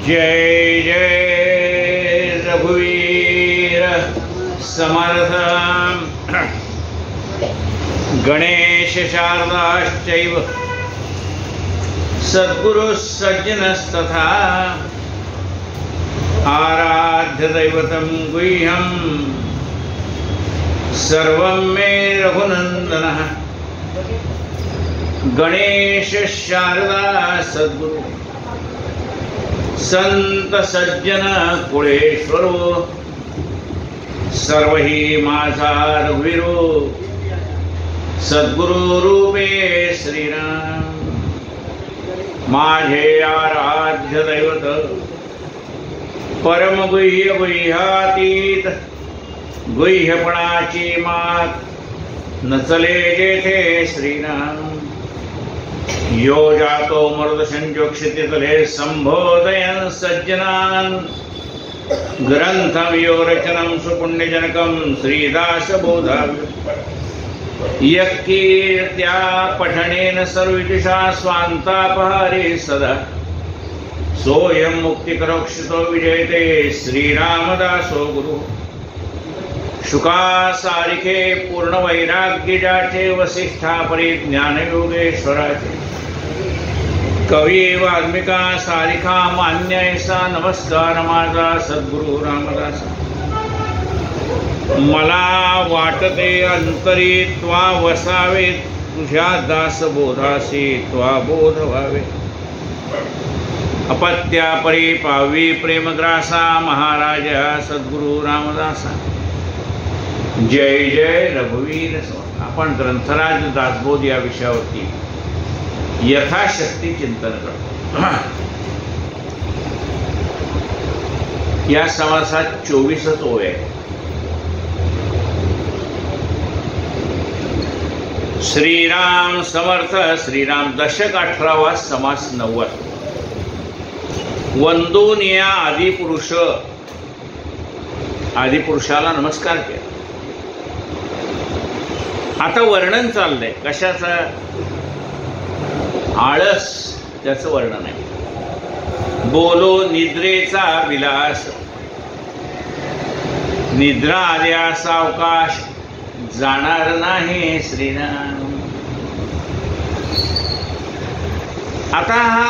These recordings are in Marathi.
जय जय रघुवीर समर्थ। गणेश शारदाश्चैव सद्गुरु सज्जनस्तथा आराध्य दैवतं गुह्यं सर्वं मे रघुनंदनः। गणेश शारदा सद्गुरु संत सज्जन कुळेश्वरो सर्वही माझा रघुवीरो सद्गुरु रूपे श्रीराम। माझे आराध्य दैवत परम गुह्य गुह्यातीत गुह्यपणाची मात नचले जेथे श्रीराम। यो जातो मर्दसंजोक्षितले संबोधयन् सज्जनान् ग्रंथं यो रचनं सुपुण्यजनकं श्रीदास बोधाव्य। यकीर्त्या पठनेन सर्वविदिशा स्वान्तापहारे सदा सोऽयं मुक्तिकरोक्षितो विजयते श्रीरामदासो गुरु। शुकासारिके पूर्ण वैराग्यजाचे वसिष्ठा परिज्ञान योगेश्वराचे कवी वाल्मिका सारिका मान्य ऐसा नमस्कार माझा सद्गुरु रामदास। मला वाटते अंतरी त्वा वसावे तुझ्या दास बोधासी त्वा बोध व्हावे। अपत्या परी पावी प्रेमग्रासा महाराजा सद्गुरु रामदासा। जय जय रघुवीर। आपण ग्रंथराज दासबोध या विषयावरती यथाशक्ती चिंतन करतो। या समासात 24 ओळ आहे। श्रीराम समर्थ श्रीराम दशक 18वा समास 90। वंदून या आदिपुरुष आदिपुरुषाला नमस्कार केला। आता वर्णन चाललंय कशाचं? आळस त्याचं वर्णन आहे। बोलो निद्रेचा विलास निद्रा आल्या सावकाश जाणार नाही श्रीराम। आता हा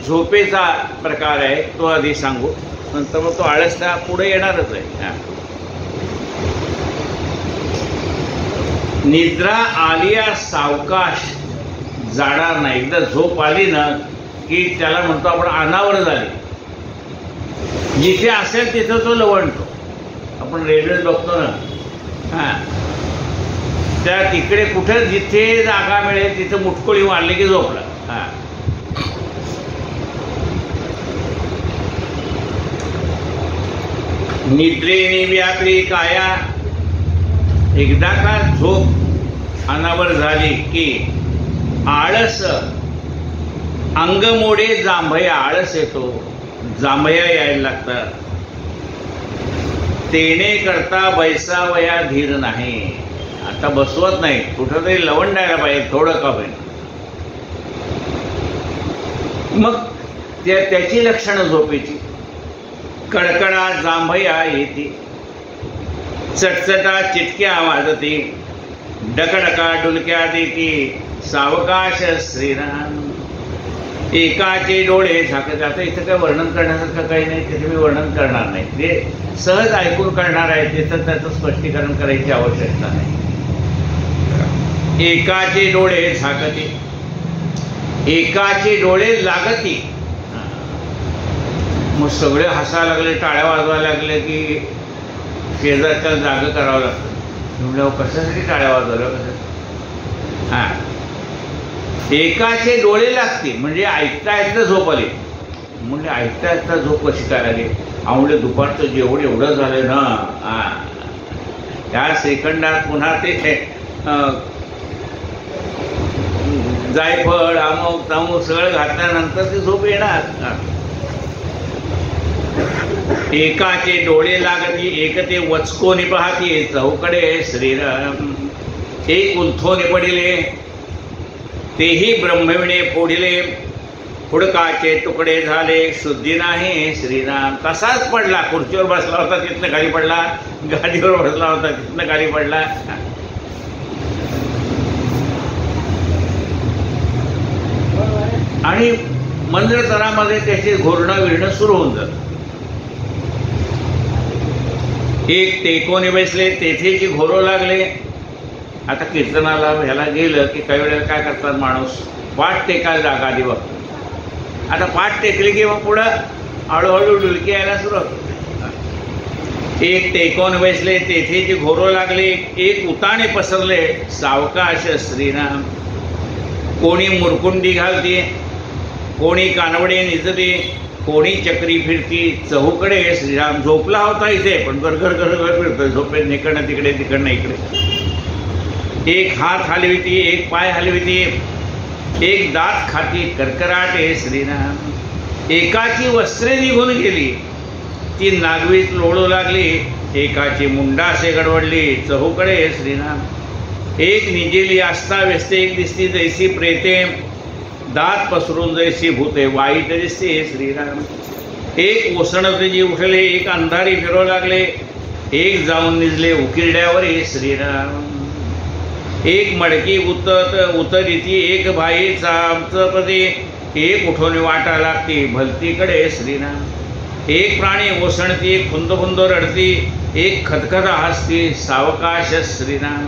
झोपेचा प्रकार आहे तो आधी सांगू, नंतर मग तो आळस त्या पुढे येणारच आहे। निद्रा आलिया सावकाश जाणार नाही। एकदा झोप आली ना की त्याला म्हणतो आपण अनावर झाली। जिथे असेल तिथं तो लवणतो। आपण रेल्वे बघतो ना, त्या तिकडे कुठे जिथे जागा मिळेल तिथे मुटकोळी मारली की झोपला। निद्रेने व्यापली काया। एकदा का झोप अनावर झाली की आळस अंगमोडे जांभया आळस येतो, जांभया यायला लागतात। तेने करता बैसावया धीर नाही। आता बसवत नाही, कुठंतरी लवंडायला पाहिजे थोडं का होईना। मग त्याची लक्षणं झोपेची कडकडा जांभया येते, चटचटा चिटक्या वाजते, डकडका डुलक्या देती सावकाश श्रीराम। एकाचे डोळे झाकत। आता इथं काय वर्णन करण्यासारखं काही नाही, तिथे मी वर्णन करणार नाही, ते सहज ऐकून करणार आहे, तिथं त्याचं स्पष्टीकरण करायची आवश्यकता नाही। एकाचे डोळे झाकते एकाचे डोळे लागती। मग सगळे हसायला लागले, टाळ्या वाजवायला लागले की शेजारच्या जागा करावं लागतं। म्हणलं कशासाठी टाळ्या वाजवल्या कसं? एकाचे डोळे लागते म्हणजे ऐकता ऐकता झोप आली। म्हणजे ऐकता ऐकता झोप कशी काय आली? आवडे दुपारचं जेवढं एवढं झालं ना, त्या सेकंदात पुन्हा ते जायफळ अमुक तमुक सगळं घातल्यानंतर ती झोप येणार। एकाचे डोळे लागती एक ते वचकोनी पाहती चौकडे श्रीराम। एक उंथोने पडिले तेही ब्रह्मविणे फोडिले हुडकाचे तुकडे झाले शुद्धी नाही श्रीराम. तसाच पडला, खुर्चीवर बसला होता तिथनं खाली पडला, गादीवर बसला होता तिथनं खाली पडला. आणि मंद्रतरामध्ये त्याचे घोरणं विरणं सुरू होऊन जात. एक टेकोने बसले तेथेची घोरं लागले. आता कीर्तनाला ह्याला गेलं की काही वेळेला काय करतात माणूस, पाठ टेकायला जागा आधी बघतो. आता पाठ टेकली की मग पुढं हळूहळू डुलकी यायला सुरुवात होते. एक टेकोन बसले तेथेची घोरं लागले, एक उताणे पसरले सावकाश श्रीराम. कोणी मुरकुंडी घालते, कोणी कानवडे निजते, कोणी चक्री फिरती चहूकडे श्रीराम. झोपला होता इथे पण गरगर गरगर फिरतोय झोपेत, इकडनं तिकडे तिकडनं इकडे. एक हात हलविती, एक पाय हलविती, एक दात खाती करकराटे श्रीराम. एकाची वस्त्रे निघून गेली, ती नागवीत लोळू लागली. एकाची मुंडासे गडवडली चहूकडे श्रीराम. एक निजेली असता व्यस्ते, एक दिसती जैसी प्रेते, दात पसरून जैसी भूते वाईट दिसते श्रीराम. एक ओसणते उठले, एक अंधारी फिरू लागले, एक जाऊन निजले उकिरड्यावर श्रीराम. एक मडकी उतरिती, एक बाई चापचपती, एक उठवणे वाटा लागती भलतीकडे श्रीराम. एक प्राणी ओसणती, एक खुंद खुंद रडती, एक खदखदा हसती सावकाश श्रीराम.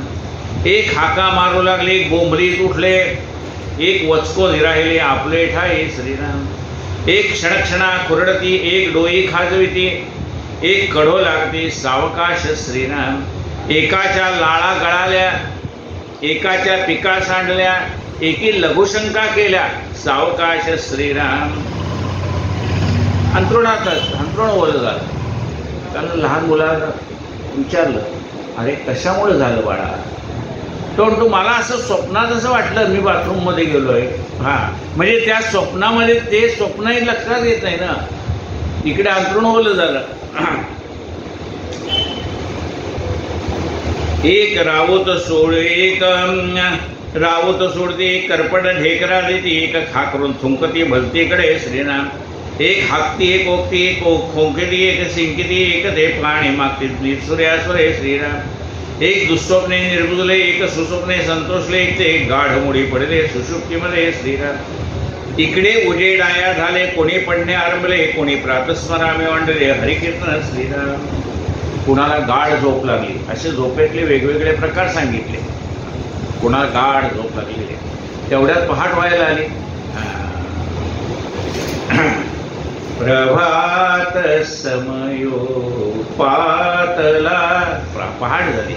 एक हाका मारू लागले, बोंबलीत उठले, एक वचको निराहिले आपले ठाई श्रीराम. एक क्षणक्षणा खुरडती, एक डोई खाजविती, एक कढो लागती सावकाश श्रीराम. एकाच्या लाळा गळाल्या, एकाच्या पिका सांडल्या, एकी लघुशंका केल्या सावकाश श्रीराम. अंथरुण ओलं झालं. कारण लहान मुलाला विचारलं, अरे कशामुळे झालं बाळा? तो मला असं स्वप्नात असं वाटलं मी बाथरूममध्ये गेलोय. म्हणजे त्या स्वप्नामध्ये ते स्वप्नही लक्षात येत नाही ना, इकडे अंथरुण ओलं झालं. एक राऊत सोडते, एक करपट ढेकरा देते, एक खाकरून थुंकती भलतीकडे श्रीराम. एक हाकती, एक ओकती, एक खोंकती, एक सिंकिती, एक ते पाणी मागती सूर्यासुरे श्रीराम. एक दुःस्वप्ने निर्बुजले, एक सुस्वप्ने संतोषले, एक ते गाढ मोडी पडले सुषुप्तीमध्ये श्रीराम. इकडे उजेडाया झाले, कोणी पडणे आरंभले, कोणी प्रातस्मरामे वांडले हरिकीर्तन श्रीराम. कुणाला गाढ झोप लागली, असे झोपेतले वेगवेगळे प्रकार सांगितले. कुणाला गाढ झोप लागली, तेवढ्यात पहाट व्हायला आली. प्रभात समयो पातला, पहाट झाली.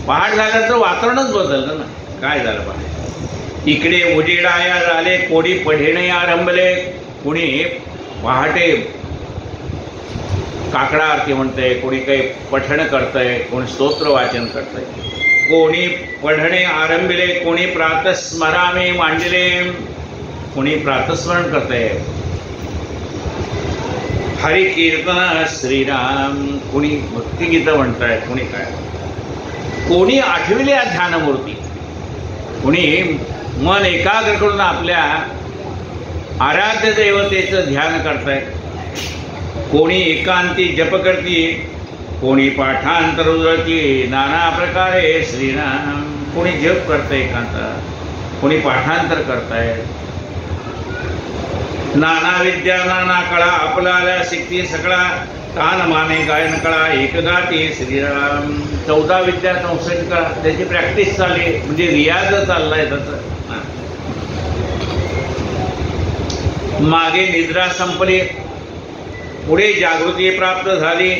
पहाट झाल्यानंतर वातावरणच बदललं ना, काय झालं पहाटे. इकडे उजेडाया झाले, कोणी पढेणे आरंभले, कोणी पहाटे काकडा आरती म्हणतंय, कोणी काही पठण करतंय, कोणी स्तोत्र वाचन करतंय. कोणी पढणे आरंभिले, कोणी प्रातस्मरामे मांडले, कोणी प्रातस्मरण करतंय हरि कीर्तन श्रीराम. कोणी भक्तिगीतं म्हणतायत, कोणी काय, कोणी आठविल्या ध्यानमूर्ती, कोणी मन एकाग्र करून आपल्या आराध्य देवतेचं ध्यान करतायत. कोणी एकांती जप करती, कोणी पाठांतर उजळती नाना प्रकारे श्रीराम. कोणी जप करतंय एकांत, कोणी पाठांतर करताय. नाना विद्या नाना कळा आपल्याला शिकती सगळा, तान माने गायन कळा एक गाती श्रीराम. 14 विद्या 64 कळा त्याची प्रॅक्टिस चालली, म्हणजे रियाज चाललाय त्याचं. मागे निद्रा संपली, पुढे जागृती प्राप्त झाली,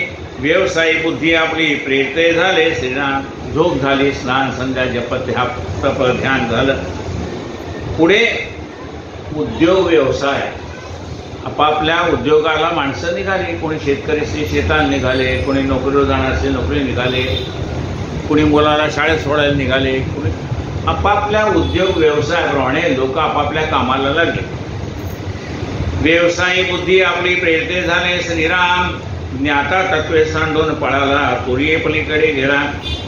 व्यवसायी बुद्धी आपली प्रेरित झाले श्रीराम. झोप झाली, स्नान संध्या जप तप ध्यान झालं. पुढे उद्योग व्यवसाय, आपापल्या उद्योगाला माणसं निघाली. कोणी शेतकरी असते शेतात निघाले, कोणी नोकरीवर जाणार असते नोकरी निघाले, कोणी मुलाला शाळेत सोडायला निघाले, कोणी आपापल्या उद्योग व्यवसायाप्रमाणे लोक आपापल्या कामाला लागले. व्यवसायी बुद्धी आपली प्रेरित झाले श्रीराम. ज्ञाता तत्वे सांडून पळाला, तुरीये पलीकडे गेला,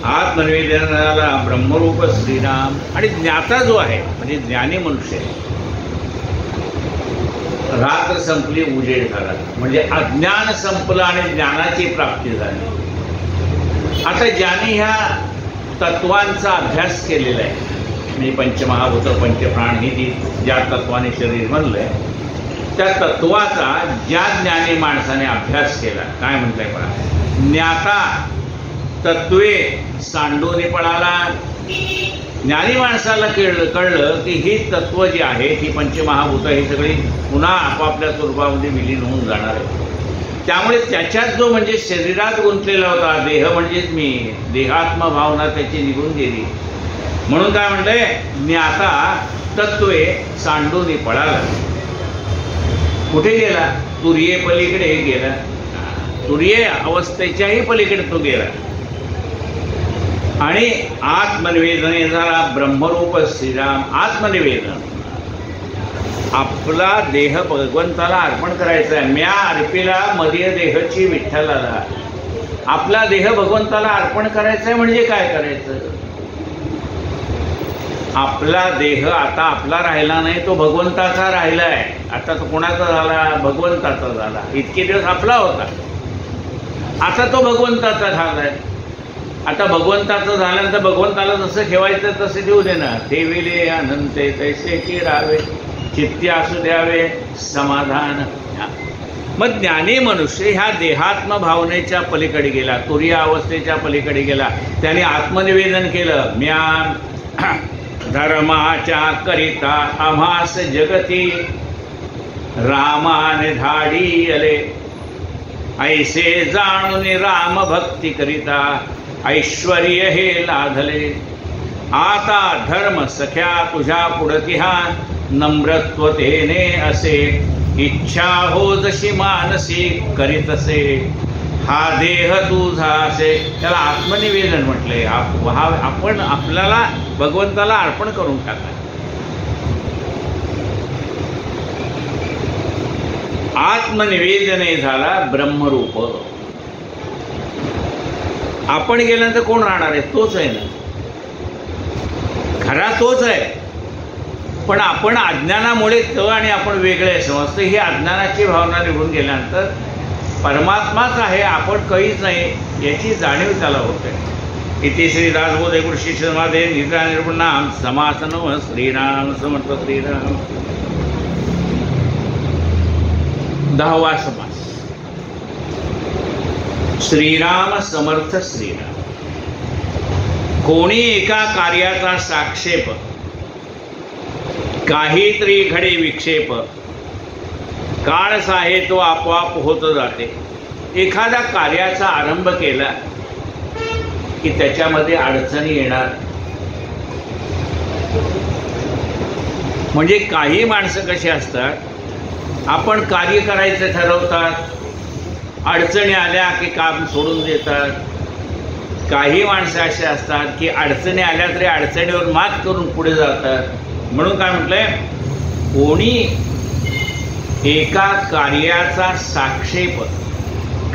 आत्मनिवेदनाला ब्रह्मरूप श्रीराम. आणि ज्ञाता जो आहे म्हणजे ज्ञानी मनुष्य, रात्र संपली, उजेड झाला. म्हणजे अज्ञान संपलं आणि ज्ञानाची प्राप्ती झाली. आता ज्याने ह्या तत्वांचा अभ्यास केलेला आहे, म्हणजे पंचमहाभूत पंचप्राण ही जी ज्या तत्वाने शरीर बनलंय, त्या तत्वाचा ज्या ज्ञानी माणसाने अभ्यास केला, काय म्हणताय पहा, ज्ञाता तत्वे सांडून पळाला. ज्ञानी माणसाला कळलं की ही तत्व जी आहे, ही पंचमहाभूत ही सगळी पुन्हा आपापल्या स्वरूपामध्ये विलीन होऊन जाणार आहे. त्यामुळे त्याच्यात जो म्हणजे शरीरात गुंतलेला होता, देह म्हणजेच मी, देहात्म भावना त्याची निघून गेली. म्हणून काय म्हणलंय, ज्ञाता तत्वे सांडून पळाला. कुठे गेला? तुर्ये पलीकडे गेला. तुर्ये अवस्थेच्याही पलीकडे तो गेला आणि आत्मनिवेदने झाला. ब्रह्मरूप श्रीराम. आत्मनिवेदन, आपला देह भगवंताला अर्पण करायचा आहे. म्या अर्पिला मदीय देहची विठ्ठलाला. आपला देह भगवंताला अर्पण करायचा आहे. म्हणजे काय करायचं? आपला देह आता आपला राहिला नाही, तो भगवंताचा राहिलाय. आता तो कोणाचा झाला? भगवंताचा झाला. इतके दिवस आपला होता, आता तो भगवंताचा झालाय. आता भगवंताचं झाल्यानंतर भगवंताला जसं ठेवायचं तसं ठेवू दे ना. ठेविले अनंते तैसे की राहावे, चित्ती असू द्यावे समाधान. मग ज्ञानी मनुष्य ह्या देहात्म भावनेच्या पलीकडे गेला, तुरीय अवस्थेच्या पलीकडे गेला. त्याने आत्मनिवेदन केलं. म्या धर्माच्या करिता आम्हास जगती रामाने धाडी आले. ऐसे जाणून राम भक्ती करिता ऐश्वर्य हे लाधले. आता धर्म सख्या तुझ्या पुढतिहा नम्रत्वतेने असे. इच्छा हो जशी मानसी करीतसे. हा देह तुझा असे. त्याला आत्मनिवेदन म्हटले. आपण आपल्याला भगवंताला अर्पण करून टाका. आत्मनिवेदने झाला ब्रह्मरूप. आपण गेल्यानंतर कोण राहणार आहे? तोच आहे ना, खरा तोच आहे. पण आपण अज्ञानामुळे तो आणि आपण वेगळे समजतो. ही अज्ञानाची भावना निघून गेल्यानंतर परमात्माच आहे, आपण काहीच नाही याची जाणीव त्याला होते. इथे श्री दासबोधे कृषी समाधे निद्रा निर्गुणाम समासन श्रीराम समर्थ श्रीराम. 10वा समास. श्रीराम समर्थ श्रीराम. कोणी एका कार्याचा साक्षेप, काहीतरी घडे विक्षेप, काळच आहे तो आपोआप होत जाते. एखाद्या कार्याचा आरंभ केला की त्याच्यामध्ये अडचणी येणार. म्हणजे काही माणसं कशी असतात, आपण कार्य करायचं ठरवतात, अडचणी आल्या की काम सोडून देतात. काही माणसं असे असतात की अडचणी आल्या तरी अडचणीवर मात करून पुढे जातात. म्हणून काय म्हटलंय, कोणी एका कार्याचा साक्षेप,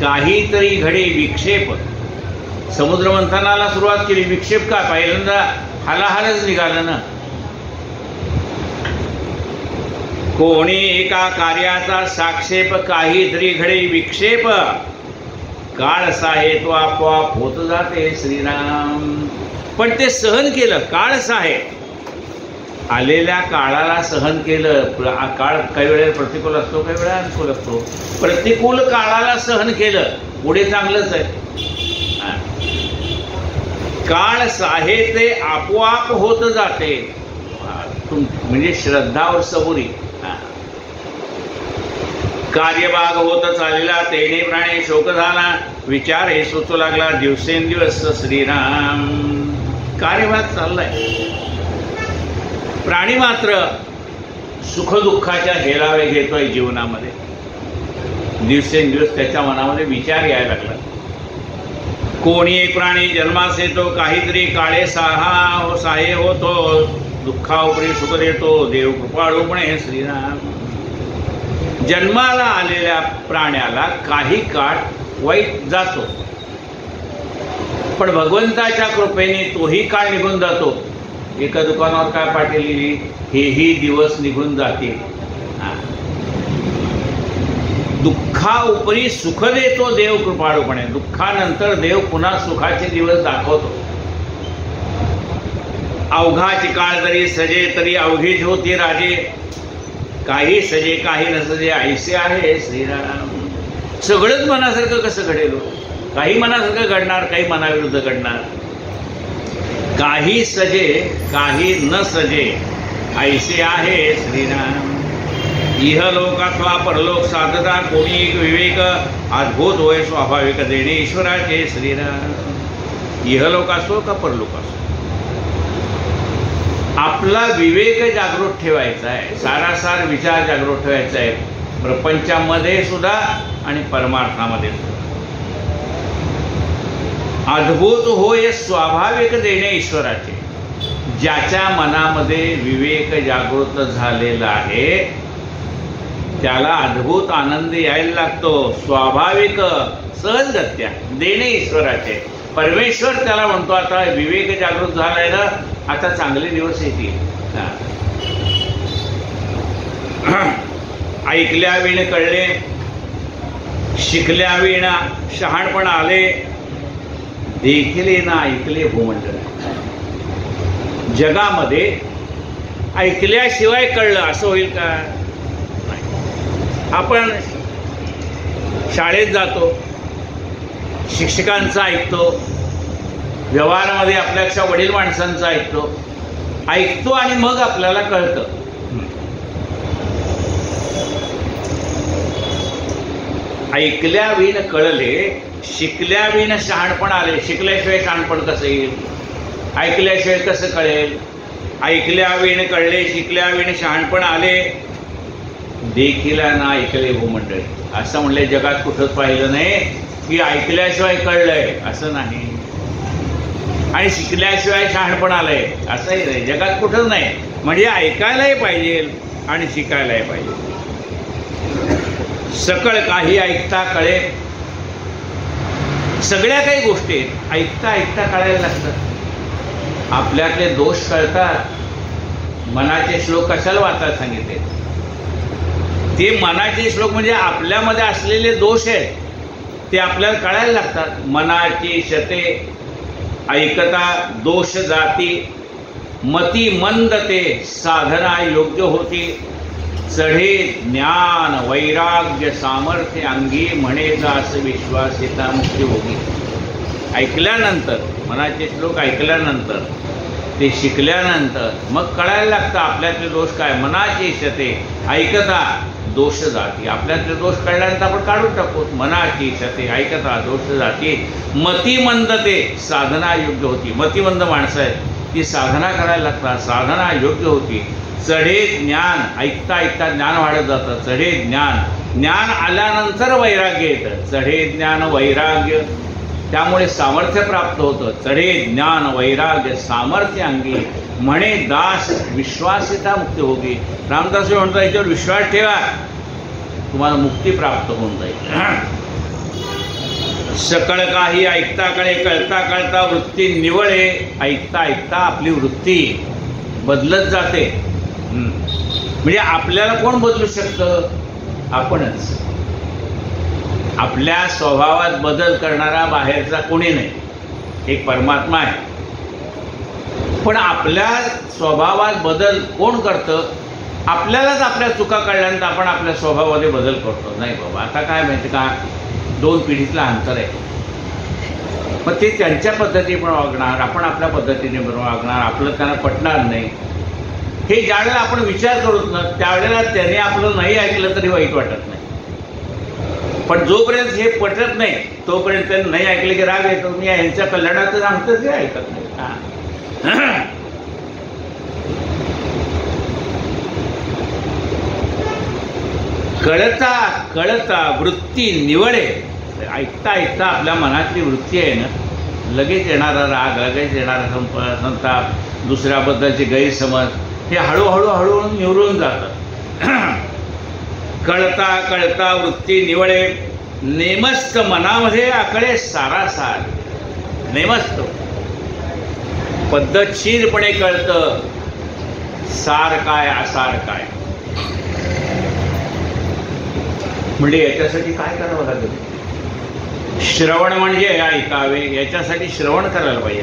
काहीतरी घडे विक्षेप. समुद्र मंथनाला सुरुवात केली, विक्षेप का? पहिल्यांदा हालाहालच निघालं ना. कोणी एका कार्याचा साक्षेप, काहीतरी घडे विक्षेप, काळ साहे तो आपोआप होत जाते श्रीराम. पण ते सहन केलं. काळ साहे, आलेल्या काळाला सहन केलं. काळ काही वेळेला प्रतिकूल असतो, काही वेळा अनुकूल असतो. प्रतिकूल काळाला सहन केलं, पुढे चांगलंच आहे. काळ साहे ते आपोआप होत जाते. म्हणजे श्रद्धावर सबुरी. कार्यभाग होत चाललेला तेने प्राणी शोक झाला. विचार हे सुचू लागला दिवसेंदिवस श्रीराम. कार्यभाग चाललाय. प्राणी मात्र सुखदुःखाच्या हेलावे घेतोय जीवनामध्ये. दिवसेंदिवस त्याच्या मनामध्ये विचार यायला लागला. कोणी एक प्राणी जन्मास येतो, काहीतरी काळे साहे होतो, दुःखाउपरी सुख देतो, देव कृपाळूपणे श्रीराम. जन्माला आलेल्या प्राण्याला काही काळ वाईट जातो, पण भगवंताच्या कृपेने तोही काळ निघून जातो. एका दुकानावर काय पाठी लिहिली, हेही दिवस निघून जातील. दुःखा उपरी सुख देतो देव कृपाळूपणे. दुःखानंतर देव पुन्हा सुखाचे दिवस दाखवतो. अवघाची काळ जरी सजे तरी अवघीच होती राजे, काही सजे काही नसजे ऐसे आहे श्रीराम. सगळंच मनासारखं कसं घडेल? काही मनासारखं घडणार, काही मनाविरुद्ध घडणार. काही सजे काही न सजे ऐसे आहे श्रीराम. इहलोक अथवा परलोक साधता कोणी एक विवेक अद्भुत होय स्वाभाविक देणे ईश्वराचे श्रीराम. इहलोक असो का परलोक असो, आपला विवेक जागृत ठेवायचा आहे, सारासार विचार जागृत ठेवायचा आहे, प्रपंचामध्ये सुद्धा आणि परमार्थामध्ये सुद्धा. अद्भुत होय स्वाभाविक देणे ईश्वराचे. ज्याच्या मनामध्ये विवेक जागृत झालेला आहे त्याला अद्भुत आनंद यायला लागतो. स्वाभाविक सहजगत्या देणे ईश्वराचे. परमेश्वर त्याला म्हणतो आता विवेक जागृत झालाय ना, आता चांगले दिवस येतील. ऐकल्या विण कळले, शिकल्या विण शहाणपण आले, देखले ना ऐकले भूमंडळ. जगामध्ये ऐकल्याशिवाय कळलं असं होईल का? आपण शाळेत जातो, शिक्षकांचं ऐकतो, व्यवहारामध्ये आपल्यापेक्षा वडील माणसांचं ऐकतो आणि मग आपल्याला कळतं. ऐकल्या विण कळले, शिकल्या विण शहाणपण आले. शिकल्याशिवाय शहाणपण कसं येईल? ऐकल्याशिवाय कसं कळेल? ऐकल्या विण कळले, शिकल्या विण शहाणपण आले, देखीला ना ऐकले भूमंडळी. असं म्हणले जगात कुठंच पाहिलं नाही की ऐकल्याशिवाय कळलंय, असं नाही. आणि शिकल्याशिवाय शहाणपण आलंय असंही नाही, जगात कुठंच नाही. म्हणजे ऐकायलाही पाहिजे आणि शिकायलाही पाहिजे. सकळ काही ऐकता कळे. सगळ्या काही गोष्टी ऐकता ऐकता कळायला लागतात. आपल्यातले दोष कळतात. मनाचे श्लोक कशाला वाचायला सांगितले? ते मनाचे श्लोक म्हणजे आपल्यामध्ये असलेले दोष आहेत, ते आपल्याला कळायला लागतात. मनाची शते ऐकता दोष जाती, मती मंदते साधना योग्य होती, चढे ज्ञान वैराग्य सामर्थ्य अंगी म्हणे जास विश्वासिता मुक्ती होगी. ऐकल्यानंतर मनाचे श्लोक ऐकल्यानंतर ते शिकल्यानंतर मग कळायला लागतं आपल्यातले दोष काय. मनाची शते ऐकता दोष जाती. आपल्यातले दोष कळल्यानंतर आपण काढून टाकू. मनाची शते ऐकता दोष जाती, मतिमंदते साधना योग्य होती. मतिमंद माणसं आहेत ती साधना करायला लागतात, साधना योग्य होती. चढे ज्ञान ऐकता ऐकता ज्ञान वाढत जातं. चढे ज्ञान, ज्ञान आल्यानंतर वैराग्य येतं. चढे ज्ञान वैराग्य, त्यामुळे सामर्थ्य प्राप्त होतं. चढे ज्ञान वैराग्य सामर्थ्य अंगी म्हणे दास विश्वासिता मुक्ती होगी. रामदास म्हणतो याच्यावर विश्वास ठेवा, तुम्हाला मुक्ती प्राप्त होऊन जाईल. सकळ काही ऐकता कळे, कळता कळता वृत्ती निवळे. ऐकता ऐकता आपली वृत्ती बदलत जाते. म्हणजे आपल्याला कोण बदलू शकतं? आपणच. आपल्या स्वभावात बदल करणारा बाहेरचा कोणी नाही, एक परमात्मा आहे. पण आपल्या स्वभावात बदल कोण करतं? आपल्यालाच आपल्या चुका कळल्यानंतर आपण आपल्या स्वभावामध्ये बदल करतो. नाही बाबा आता काय माहिती का, 2 पिढीतला अंतर आहे. मग ते त्यांच्या पद्धतीने वागणार, आपण आपल्या पद्धतीने वागणार, आपलं त्यांना पटणार नाही. हे ज्यावेळेला आपण विचार करूत ना त्यावेळेला त्याने आपलं नाही ऐकलं तरी वाईट वाटत नाही. पण जोपर्यंत हे पटत नाही तोपर्यंत त्यांनी नाही ऐकले की राग येतो. मी यांच्या कल्याणाचं सांगतो ते ऐकत नाही. कळता कळता वृत्ती निवळे. ऐकता ऐकता आपल्या मनातली वृत्ती आहे ना, लगेच येणारा राग, लगेच येणारा संताप, दुसऱ्याबद्दलचे गैरसमज हे हळूहळू हळूहळू निवळून जातात. कळता कळता वृत्ती निवळे, नेमस्त मनामध्ये आकडे सारासार. नेमस्त पद्धतशीरपणे कळतं सार काय असार काय. म्हणजे याच्यासाठी काय करावं लागेल? श्रवण म्हणजे ऐकावे, याच्यासाठी श्रवण करायला पाहिजे.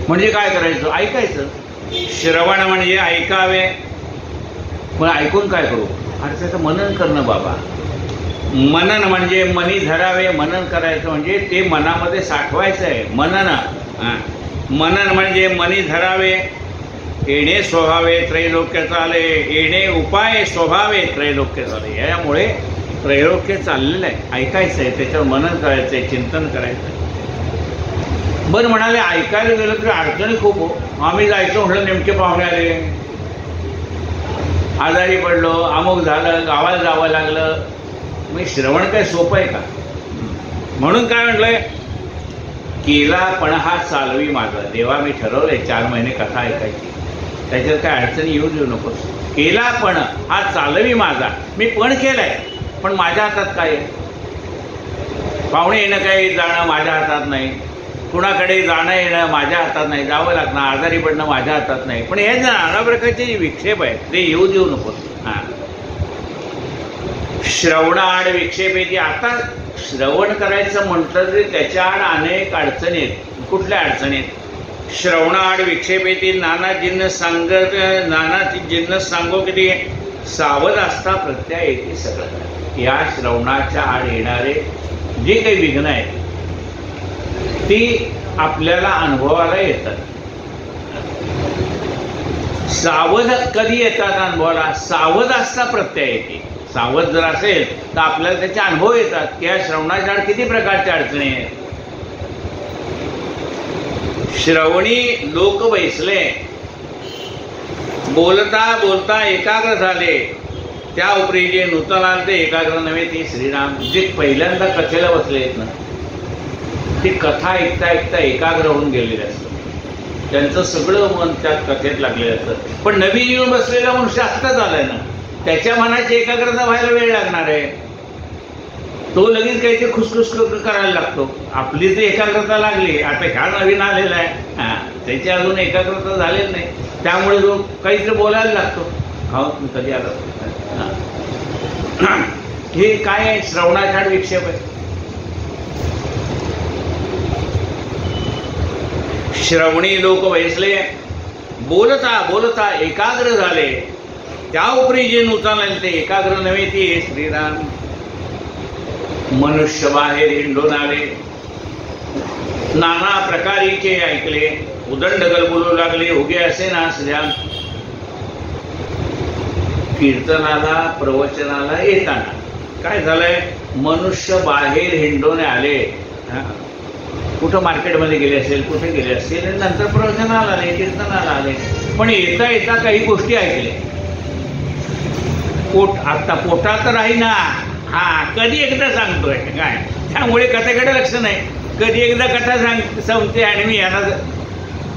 म्हणजे काय करायचं? ऐकायचं. श्रवण म्हणजे ऐकावे, पण ऐकून काय करू? अरे त्याचं मनन करणं बाबा. मनन म्हणजे मनी धरावे. मनन करायचं म्हणजे ते मनामध्ये साठवायचं आहे. मनन. मनन म्हणजे मनी धरावे. येणे स्वभावे त्रैलोक्य चाले. येणे उपाय स्वभावे त्रैलोक्य चाले. यामुळे त्रैलोक्य चाललेलं आहे. ऐकायचं आहे, त्याच्यावर मनन करायचं आहे, चिंतन करायचं आहे. बरं म्हणाले ऐकायला गेलं तर अडचणी खूप हो. आम्ही जायचं म्हटलं नेमके पाहुणे आले, आजारी पडलो, अमुक झालं, गावाला जावं लागलं. मग श्रवण काय सोपं आहे का? म्हणून काय म्हटलंय, केला पण हा चालवी माझा. देवा मी ठरवलंय 4 महिने कथा ऐकायची, त्याच्यात काय अडचणी येऊ देऊ नकोस. केला पण हा चालवी माझा. मी पण केलाय, पण माझ्या हातात काय आहे? पाहुणे येणं काही जाणं माझ्या हातात नाही, कुणाकडे जाणं येणं माझ्या हातात नाही, जावं लागणं, आजारी पडणं माझ्या हातात नाही. पण हे नाना प्रकारचे जे विक्षेप आहेत ते येऊ देऊ नकोस. श्रवणाआड विक्षेप येते. आता श्रवण करायचं म्हटलं तरी त्याच्या आड अनेक अडचणी आहेत. कुठल्या अडचणी आहेत? श्रवणाआड विक्षेप येतील. नाना जिन्नस सांगत, नाना जिन्नस सांगो किती सावध असता प्रत्यय येते सगळं. या श्रवणाच्या आड येणारे जे काही विघ्न आहेत ती आपल्याला अनुभवाला येतात. सावध कधी येतात अनुभवाला? सावध असता प्रत्यय येते. सावध जर असेल तर आपल्याला त्याचे अनुभव येतात की या श्रवणाच्या आड किती प्रकारच्या अडचणी आहेत. श्रवणी लोक बैसले, बोलता बोलता एकाग्र झाले, त्या उपरी जे नूतन आले ते एकाग्र नव्हे ते श्रीराम. जे पहिल्यांदा कथेला बसले आहेत ना, ती कथा ऐकता ऐकता एकाग्र होऊन गेलेले असतं. त्यांचं सगळं मन त्यात कथेत लागलेलं असतं. पण नवीन येऊन बसलेला मनुष्य आत्ताच आलाय ना, त्याच्या मनाची एकाग्रता व्हायला वेळ लागणार आहे. तो लगेच काहीतरी खुसखुस करायला लागतो. आपली तर एकाग्रता लागली, आता ह्या नवीन आलेला आहे, त्याची अजून एकाग्रता झालेली नाही, त्यामुळे तो काहीतरी बोलायला लागतो. मी कधी आला. हे काय आहे? श्रवणाच्या आड विक्षेप आहे. श्रवणी लोक बैसले, बोलता बोलता एकाग्र झाले, त्या उपरी जे नूतन आले ते एकाग्र नव्हे ते श्रीराम. मनुष्य बाहेर हिंडून आले, नाना प्रकारीचे ऐकले, उदंड गलबुलू लागले, उगे असे ना श्रीराम. कीर्तनाला प्रवचनाला येताना काय झालंय? मनुष्य बाहेर हिंडून आले. कुठं मार्केटमध्ये गेले असेल, कुठे गेले असतील, नंतर प्रवचनाला आले, कीर्तनाला आले, पण येता येता काही गोष्टी ऐकल्या. आता पोटात तर राही ना, कधी एकदा सांगतोय काय, त्यामुळे कथेकडे लक्ष नाही. कधी एकदा कथा सांगते आणि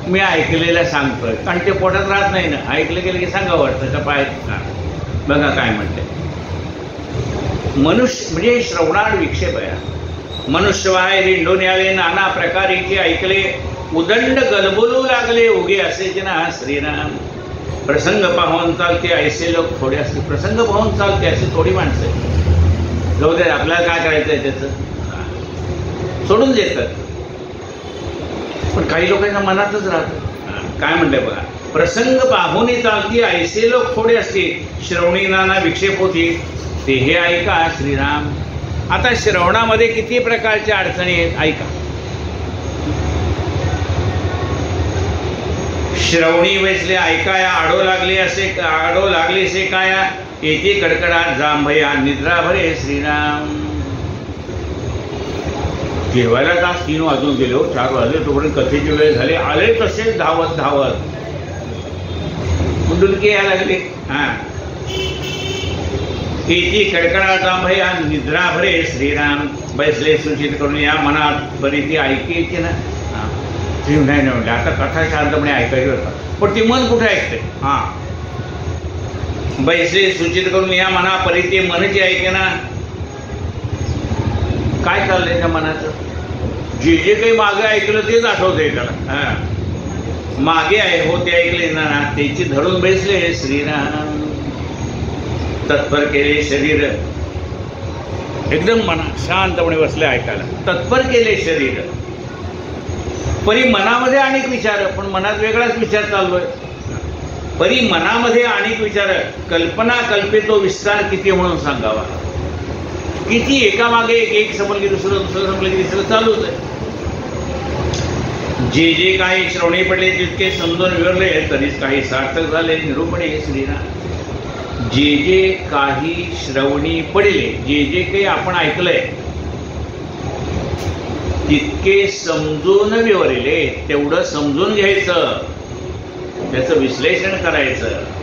मी ऐकलेलं सांगतोय, कारण ते पोटात राहत नाही ना. ऐकलं गेलं की सांगावं वाटतं का पाय. बघा काय म्हणते, मनुष्य म्हणजे श्रवणाड विक्षेप आहे. मनुष्य बाहेर हिंडून आले, नाना प्रकारीचे ऐकले, उदंड गलबोलू लागले, उगे असेच ना श्रीराम. प्रसंग पाहून चालते ऐसे लोक थोडे असते. प्रसंग पाहून चालते अशी थोडी माणसं. जाऊ दे, आपल्याला काय करायचं आहे त्याचं सोडून देतात. पण काही लोकांच्या मनातच राहतं. काय म्हणलंय बघा, प्रसंग पाहून चालती ऐसे लोक थोडे असते, श्रवणी नाना विक्षेप होती, ते हे ऐका श्रीराम. आता श्रवणामध्ये किती प्रकारच्या अडचणी आहेत ऐका. श्रवणी बैसले ऐकाया, आडो लागले असे काया, येथे कडकडाट जांभया, निद्रा भरे श्रीराम. जेवायला तास 3 वाजून गेले, 4 वाजले, तोपर्यंत कथेची वेळ झाली. आले तसेच धावत धावत मुंडुलकी यायला लागले. येथे कडकडाट जांभया, निद्रा भरे श्रीराम. बैसले सूचित करून या मनात बरी ती ऐकायची ना. नाही म्हणले, आता कथा शांतपणे ऐकायची होता, पण ती मन कुठे ऐकते. बैसले सूचित करून या मना परी ते मनची ऐके ना. काय चाललंय त्या मनाचं? जे जे काही मागे ऐकलं तेच आठवतंय त्याला. मागे आहे हो ते ऐकले ना, त्याची धरून बैसले श्रीराम. तत्पर केले शरीर, एकदम मना शांतपणे बसले ऐकायला. तत्पर केले शरीर, परी मनामध्ये अनेक विचार, पण मनात वेगळाच विचार चाललोय. परी मनामध्ये अनेक विचार, कल्पना कल्पितो विस्तार किती म्हणून सांगावा. किती एकामागे एक समजलं की दुसरं, दुसरं समजलं की तिसरं चालूच आहे. जे जे काही श्रवणी पडले तितके समजून विवरले, तरीच काही सार्थक झाले निरूपणे श्रीराम. जे जे काही श्रवणी पडले, जे जे काही आपण ऐकलंय तितके समजून विवरले, तेवढं समजून घ्यायचं, त्याचं विश्लेषण करायचं.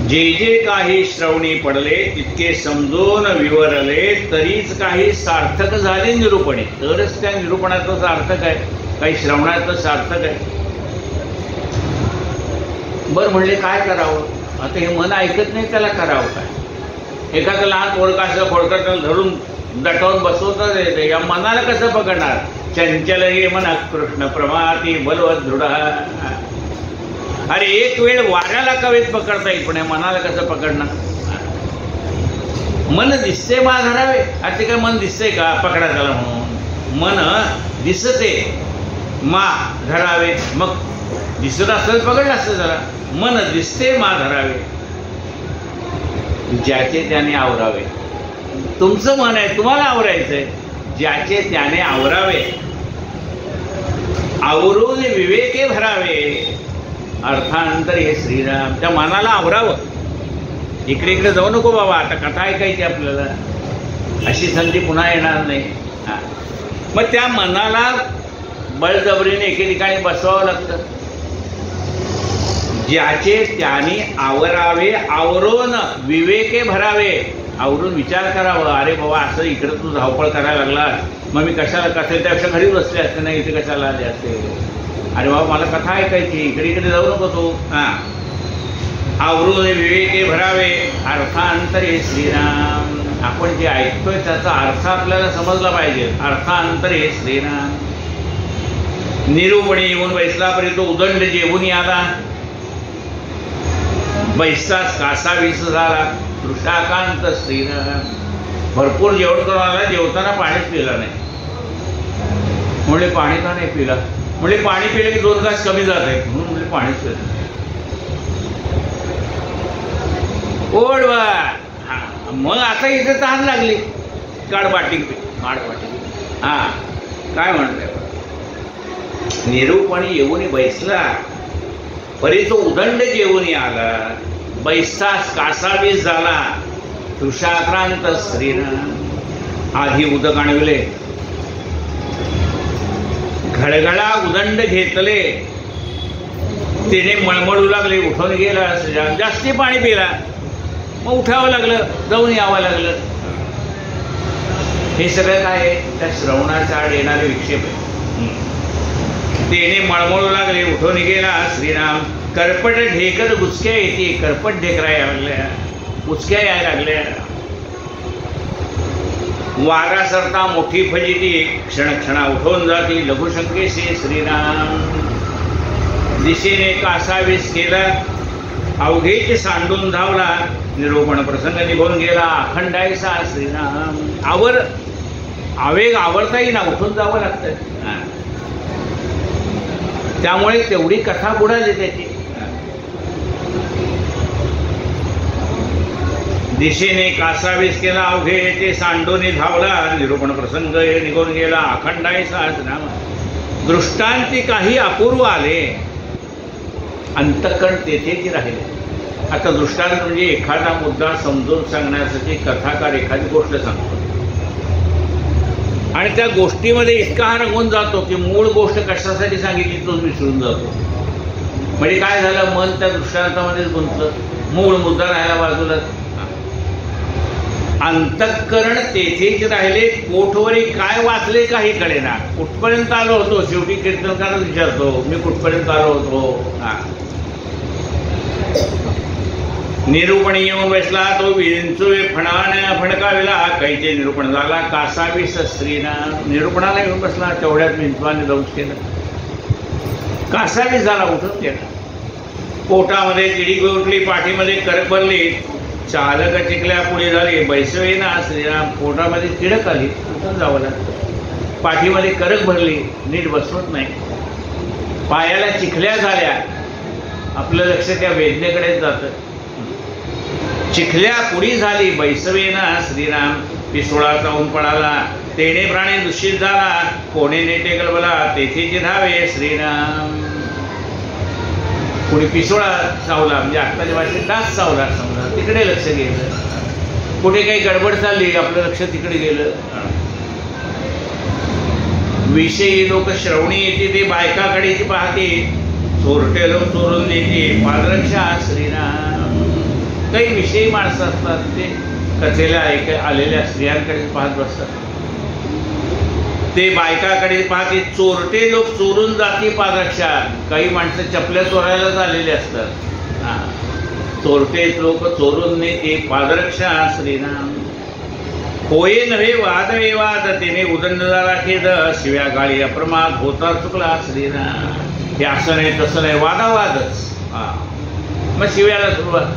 जे जे काही श्रवणी पडले तितके समजून विवरले, तरीच काही सार्थक झाले निरूपणे. तरच त्या निरूपणाचं सार्थक आहे, काही श्रवणाचं सार्थक आहे. बरं म्हणले काय करावं आता, हे मन ऐकत नाही त्याला करावं काय. एखादं लहान पोरका असं खोडकर त्याला धरून दटवून बसवतात येते, या मनाला कसं पकडणार. चंचल हे मन कृष्ण प्रमाती बलवत दृढ. अरे एक वेळ वाऱ्याला कवेत पकडता येईल, पण या मनाला कसं पकडणार. मन दिसते मा धरावे, आता काय मन दिसते का पकडा त्याला म्हणून. मन दिसते मा धरावे, मग दिसत असतं पकडलं असतं जरा. मन दिसते मा धरावे, ज्याचे त्याने आवरावे. तुमचं मन आहे, तुम्हाला आवरायचंय, ज्याचे त्याने आवरावे. आवरून विवेके भरावे, अर्थांतर हे श्रीराम. त्या मनाला आवरावं. इकडे इकडे जाऊ नको बाबा, आता कथा ऐकायची आपल्याला, अशी संधी पुन्हा येणार नाही. मग त्या मनाला बळजबरीने एके ठिकाणी बसवावं लागतं. ज्याचे त्याने आवरावे, आवरून विवेके भरावे, आवरून विचार करावा. अरे बाबा असं इकडं तू धावपळ करायला लागला, मग मी कशाला, कसं त्यापेक्षा घरी बसले असते ना, इथे कशाला आले असते. अरे बाबा मला कथा ऐकायची, इकडे इकडे जाऊ नको तू. आवरून विवेके भरावे, अर्थांतरे श्रीराम. आपण जे ऐकतोय त्याचा अर्थ आपल्याला समजला पाहिजे. अर्थांतरे श्रीराम. निरूपणे येऊन बैसलापर्यंत तो उदंड जेवून आला. बैसाच कासावीस झाला, तृषाकांत श्रीराम. भरपूर जेवण करून आला, जेवताना पाणीच पिलं नाही. म्हणले पाणी का नाही पिला. म्हणजे पाणी पिलं की 2 घास कमी जात आहे, म्हणून म्हणजे पाणीच पिलं. ओढवा. मग आता इथे तहान लागली, काढ बाटिंग पे, काढ बाटिंग. काय म्हणतंय. निरूपणी येऊन बैसला, परी तो उदंड जेवून आला. बैसास कासावीस झाला, तृषाक्रांत श्रीराम. आधी उदक आणविले, घळघळा उदंड घेतले, तिने मळमळू लागले, उठून गेला. जास्ती पाणी पिला, मग उठावं लागलं, जाऊन यावं लागलं. हे सगळं काय आहे, त्या श्रवणाच्या आड येणारे विक्षेप आहे. तेने मळमळू लागले, उठून गेला श्रीराम. करपट ढेकर उचक्या येते, करपट ढेकरा यायला लागल्या, उचक्या यायला लागल्या. वारा सरता मोठी फजिती, क्षणक्षणा उठून जाती, लघुशंकेशी श्रीराम. दिशेने कासावीस केला, अवघेचे सांडून धावला. निरूपण प्रसंग निघून गेला, अखंडायसा श्रीराम. आवेग आवडताही ना, उठून जावं लागतं. त्यामुळे तेवढी कथा बुडाली त्याची. दिशेने कासावीस केला, अवघे ते सांडोनी धावला. निरूपण प्रसंग निघून गेला, अखंडायसा श्रीराम. दृष्टांती काही अपूर्व आले, अंतःकरण तेथेच राहिले. आता दृष्टांत म्हणजे एखादा मुद्दा समजून सांगण्यासाठी कथाकार एखादी गोष्ट सांगतो आणि त्या गोष्टीमध्ये इतका हा रंगून जातो की मूळ गोष्ट कशासाठी सांगितली तोच विसरून जातो. म्हणजे काय झालं, मन त्या दृष्टांतामध्येच गुंतलं, मूळ मुद्दा राहायला बाजूला. अंतःकरण तेथेच राहिले. कोठवरी काय वाचले काही कळेना. कुठपर्यंत आलो होतो, शेवटी कीर्तनकारच विचारतो, मी कुठपर्यंत आलो होतो. निरूपण येऊन बसला, तो विंचुवे फणकाविला. कैचे निरूपण झाला, कासावीस श्रीराम. निरूपणाला येऊन बसला, तेवढ्यात विंचवाने दंश केला, कासावीस झाला, उठून गेला. पोटामध्ये किडी उठली, पाठीमध्ये करपरली. चालक चिखल्या पुढे झाले, बैसवेना श्रीराम. पोटामध्ये तिडक आली, उठून जावं लागतं. पाठीमध्ये करक भरली, नीट बसवत नाही. पायाला चिखल्या झाल्या, आपलं लक्ष त्या वेदनेकडेच जातं. चिखल्या पुढी झाली, बैसवेना श्रीराम. पिसोळा चावून पडाला, तेणे प्राणी दूषित झाला. कोणे नेटे गलबला, तेथेचे धावे श्रीराम. कुणी पिसोळा चावला, म्हणजे आत्ताच्या भाषेत डास चावला समजा, तिकडे लक्ष गेलं. कुठे काही गडबड चालली, आपलं लक्ष तिकडे गेलं. विषयी लोक श्रवणी येते, ते बायकाकडेची पाहते. चोरटे लोक चोरून देते, पादरक्षा श्रीराम. काही विषयी माणसं असतात, ते कथेला आलेल्या स्त्रियांकडे पाहत बसतात. ते बायकाकडे पाहते. चोरटे लोक चोरून जाती पादरक्षा. काही माणसं चपल्या चोरायलाच आलेले असतात. चोरटे लोक चोरून नेते, पादरक्षा श्रीराम. होये नव्हे वादविवाद, तेने उदंड झाला खेद. शिव्या गाळी अप्रमाद, होता चुकला श्रीराम. हे असं नाही तसं नाही, वादावादच. मग शिव्याला सुरुवात.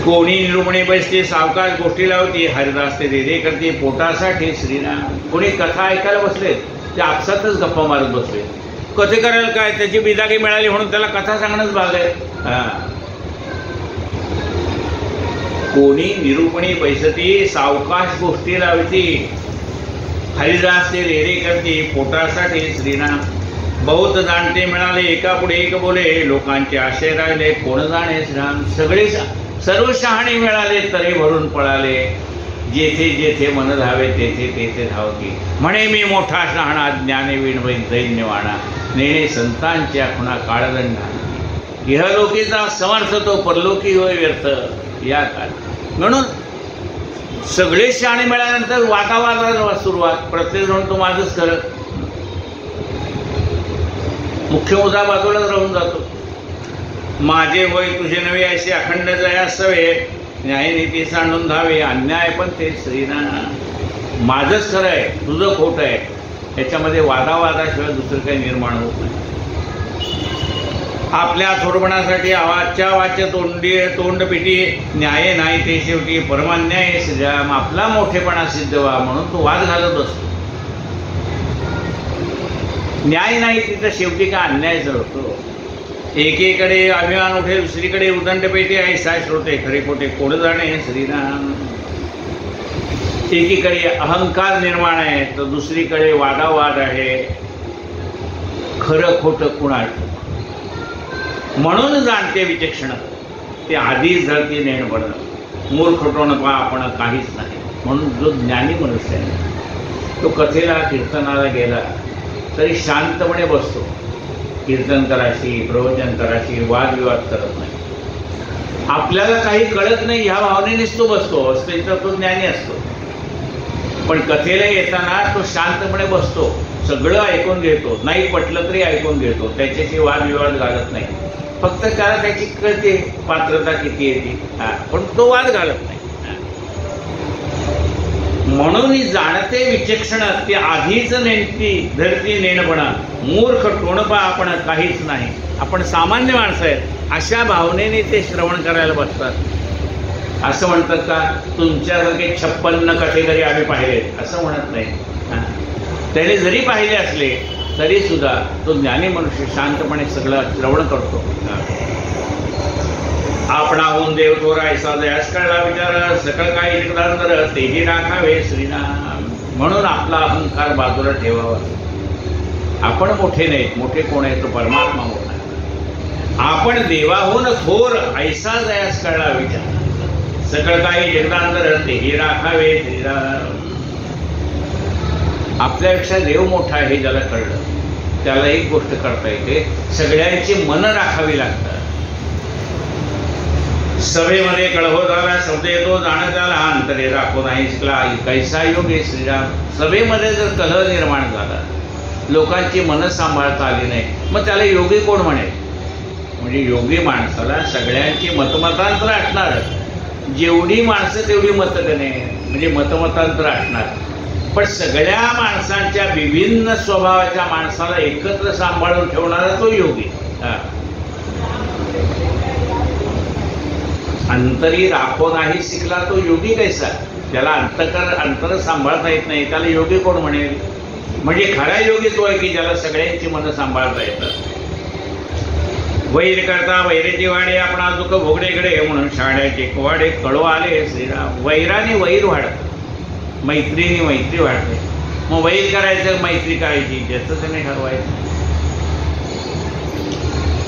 कोणी निरूपणे बसते, सावकाश गोष्टी लावते. हरिदास ते दे करते पोटासाठी श्रीराम. कोणी कथा ऐकायला बसले, ते आपसातच गप्पा मारत बसले. कथे करायला काय, त्याची बिदागी मिळाली म्हणून त्याला कथा सांगणंच भाग आहे. कोणी निरूपणी बैसती, सावकाश गोष्टी लावती. हरिदास ते रेरे करते पोटासाठी श्रीराम. बहुत जाणते मिळाले, एका पुढे एक बोले. लोकांचे आशय राहिले, कोण जाणे श्रीराम. सगळे सर्व शहाणे मिळाले, तरी भरून पळाले. जेथे जेथे मन धावे, तेथे तेथे धावती. म्हणे मी मोठा शहाणा, ज्ञाने विणवैन दैन्यवाणा. नेणे संतांच्या खुणा काळदंडा. इहलोकीचा समर्थ तो, परलोकी होय व्यर्थ या काळ. म्हणून सगळे शहाणे मिळाल्यानंतर वादावादाला सुरुवात. प्रत्येक जण तो माझंच खरं. मुख्य मुद्दा बाजूलाच राहून जातो. माझे होय तुझे नवे, असे अखंड जया सवे. न्यायनीती सांडून धावे, अन्याय पण ते श्रीराम. माझंच खरं आहे, तुझं खोटं आहे. याच्यामध्ये वादावादाशिवाय दुसरं काही निर्माण होत नाही. आपल्या थोडपणासाठी आवाजच्या वाच्य तोंडपिटी. न्याय नाही ते शेवटी परमान्याय श्रीराम. आपला मोठेपणा सिद्ध व्हा म्हणून तो वाद घालत असतो. न्याय नाही तिथं शेवटी का अन्यायच होतो. एकीकडे अभिमान उठे, दुसरीकडे उदंड पेटे आहे. साय श्रोते खरे खोटे कोण जाणे श्रीराम. एकीकडे अहंकार निर्माण आहे, तर दुसरीकडे वादावाद आहे. खरं खोटं कुणाला. म्हणून जाणते विचक्षण, ते आधीच झळती नेण पडणं. मूर्ख टोणपा आपण काहीच नाही. म्हणून जो ज्ञानी मनुष्य आहे, तो कथेला कीर्तनाला गेला तरी शांतपणे बसतो. कीर्तन कराशी, प्रवचन कराशी वादविवाद करत नाही. आपल्याला काही कळत नाही ह्या भावनेनेच तो बसतो. असते तर तो ज्ञानी असतो. पण कथेला येताना तो शांतपणे बसतो, सगळं ऐकून घेतो. नाही पटलं तरी ऐकून घेतो. त्याच्याशी वादविवाद घालत नाही. फक्त त्याला त्याची कळते पात्रता किती येते, पण तो वाद घालत नाही. म्हणून जाणते विचक्षण, ते आधीच नेणती धरती नेणपणा. मूर्ख टोणपा आपण काहीच नाही. आपण सामान्य माणसं आहेत, अशा भावनेने ते श्रवण करायला बसतात. असं म्हणतात का तुमच्यासारखे 56 कथेकरी आम्ही पाहिले, असं म्हणत नाही. त्याने जरी पाहिले असले तरी सुद्धा तो ज्ञानी मनुष्य शांतपणे सगळं श्रवण करतो. आपणाहून देव थोरा ऐसा जयास कळला विचार. सकळ काही जगदांतर तेही राखावे श्रीराम. म्हणून आपला अहंकार बाजूला ठेवावा. आपण मोठे नाहीत, मोठे कोण आहे तो परमात्मा मोठा. आपण देवाहून थोर ऐसा जयास कळला विचार. सकळ काही जगदांतर तेही राखावे श्रीराम. आपल्यापेक्षा देव मोठा आहे हे ज्याला कळलं, त्याला एक गोष्ट करता येते, सगळ्यांची मन राखावी लागतात. सभेमध्ये कळहो झाला, शब्द येतो जाणं त्याला. अंतरे राखो नाही शिकला, कैसा योग आहे श्रीराम. सभेमध्ये जर कलह निर्माण झाला, लोकांची मनं सांभाळता आली नाही, मग त्याला योगी कोण म्हणेल. म्हणजे योगी माणसाला सगळ्यांची मतमतांतर असणार. जेवढी माणसं तेवढी मतगणे, म्हणजे मतमतांतर असणार. पण सगळ्या माणसांच्या विभिन्न स्वभावाच्या माणसाला एकत्र सांभाळून ठेवणारा तो योगी. अंतरी राखो नाही शिकला तो योगी कैसा, ज्याला अंतर सांभाळता येत नाही त्याला योगी कोण म्हणेल? म्हणजे खरा योगी तो आहे की ज्याला सगळ्यांची मनं सांभाळता येतात. वैर करता वैरेची वाडे आपणा दुःख भोगडेकडे म्हणून शाळ्याचे कोवाडे कळो आले श्रीराम. वैराने वैर वाढत, मैत्रीने मैत्री वाढते. मग वैर करायचं मैत्री करायची ज्याचं त्याने ठरवायचं.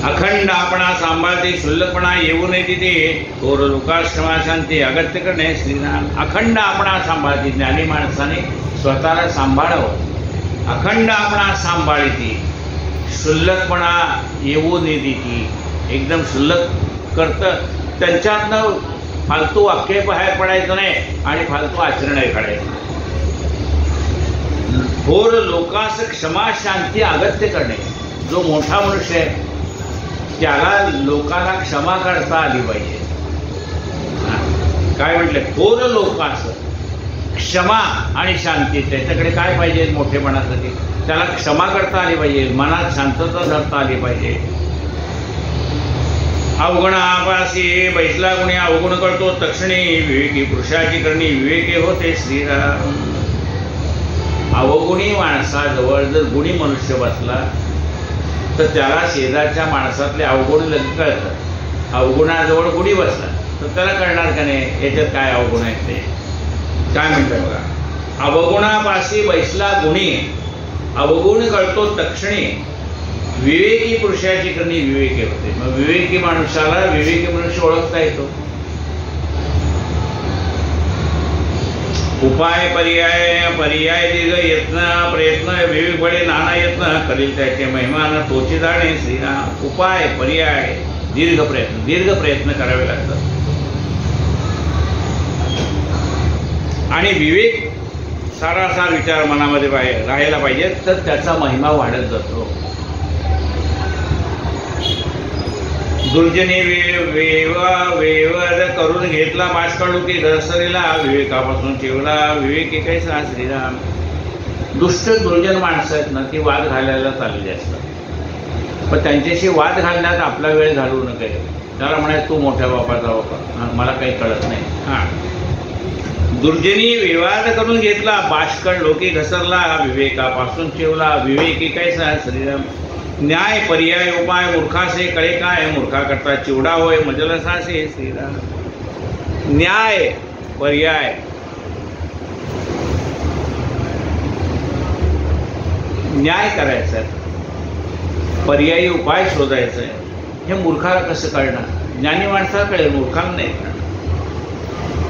अखंड आपणा सांभाळते शुल्लकपणा येऊ नये तिथे थोर लोकाश्रमा शांती अगत्य करणे श्रीराम. अखंड आपणा सांभाळते, ज्ञानी माणसाने स्वतःला सांभाळावं. अखंड आपणा सांभाळते, शुल्लकपणा येऊ नये तिथे. एकदम शुल्लक करतं त्यांच्यातनं फालतू वाक्य बाहेर पडायचं नाही आणि फालतू आचरणही काढायचं. थोर लोकास क्षमा शांती अगत्य करणे. जो मोठा मनुष्य आहे त्याला लोकांना क्षमा करता आली पाहिजे. काय म्हटलं? थोर लोकास क्षमा आणि शांती. त्याच्याकडे काय पाहिजे मोठेपणासाठी? त्याला क्षमा करता आली पाहिजे, मनात शांतता धरता आली पाहिजे. अवगुण आपासी बैसला गुणी अवगुण करतो तक्षणी विवेकी पुरुषाची करणी विवेकी होते श्रीराम. अवगुणी माणसाजवळ जर गुणी मनुष्य बसला तर त्याला शेजारच्या माणसातले अवगुण लगेच कळतात. अवगुणाजवळ गुणी बसला तर त्याला कळणार का नाही याच्यात काय अवगुण आहेत ते. काय म्हणतात बघा, अवगुणापाशी बैसला गुणी अवगुण कळतो तक्षणी विवेकी पुरुषाची करणी विवेकी होते. मग विवेकी माणसाला विवेकी मनुष्य ओळखता येतो. उपाय पर्याय दीर्घ यत्न प्रयत्न विवेक बळे नाना यत्न करील त्याचे महिमान तोची जाणे श्रीराम. उपाय पर्याय दीर्घ प्रयत्न करावे लागतात आणि विवेक सारासार विचार मनामध्ये राहायला पाहिजे तर त्याचा महिमा वाढत जातो. दुर्जनी वेवद करून घेतला बाष्कळुकी घसरीला विवेकापासून ठेवला विवेकी कैसा श्रीराम. दुष्ट दुर्जन माणसं आहेत ना ती वाद घालायला चाललेली असतात, पण त्यांच्याशी वाद घालण्यात आपला वेळ घालवू नये. त्याला म्हणायचं तू मोठ्या बापाचा बापा, मला काही कळत नाही. हां, दुर्जनी विवाद करून घेतला बाष्कळ लोकी घसरला विवेकापासून ठेवला विवेकी कैसा श्रीराम. न्याय पर्याय उपाय मूर्खासे कळे काय मूर्खा करता चिवडा होय मजलसासे श्रीराम. न्याय पर्याय न्याय करायचा, पर्यायी उपाय शोधायचा आहे. हे मूर्खाला कसं कळणार? ज्ञानी माणसाला कळेल, मूर्खाला नाही कळणार.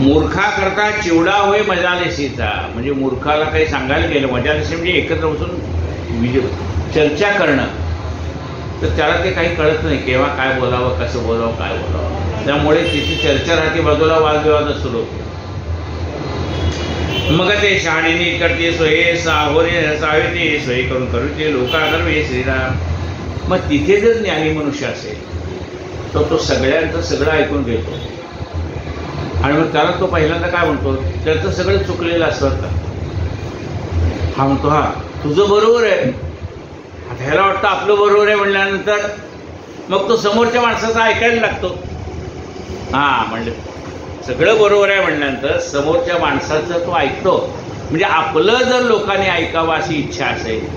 मूर्खा करता चिवडा होय मजालेशीचा. म्हणजे मूर्खाला काही सांगायला गेलं, मजालेशी म्हणजे एकत्र बसून चर्चा करणं, तर त्याला ते काही कळत नाही केव्हा काय बोलावं, कसं बोलावं, काय बोलावं. त्यामुळे तिथे चर्चा राहते, बाजूला वादविवाद सुरू होतो. मग ते शहाणीने करते सोये साहोरे साविते सोयी करून करूचे लोका करवे श्रीराम. मग तिथे जर ज्ञानी मनुष्य असेल तर तो सगळ्यांचं सगळं ऐकून घेतो आणि मग त्याला तो पहिल्यांदा काय म्हणतो, त्याचं सगळं चुकलेलं असतं. हा म्हणतो हा तुझं बरोबर आहे. आता ह्याला वाटतं आपलं बरोबर आहे म्हणल्यानंतर मग तो समोरच्या माणसाचा ऐकायला लागतो. हां, म्हणजे सगळं बरोबर आहे म्हणल्यानंतर समोरच्या माणसाचं तो ऐकतो. म्हणजे आपलं जर लोकांनी ऐकावं अशी इच्छा असेल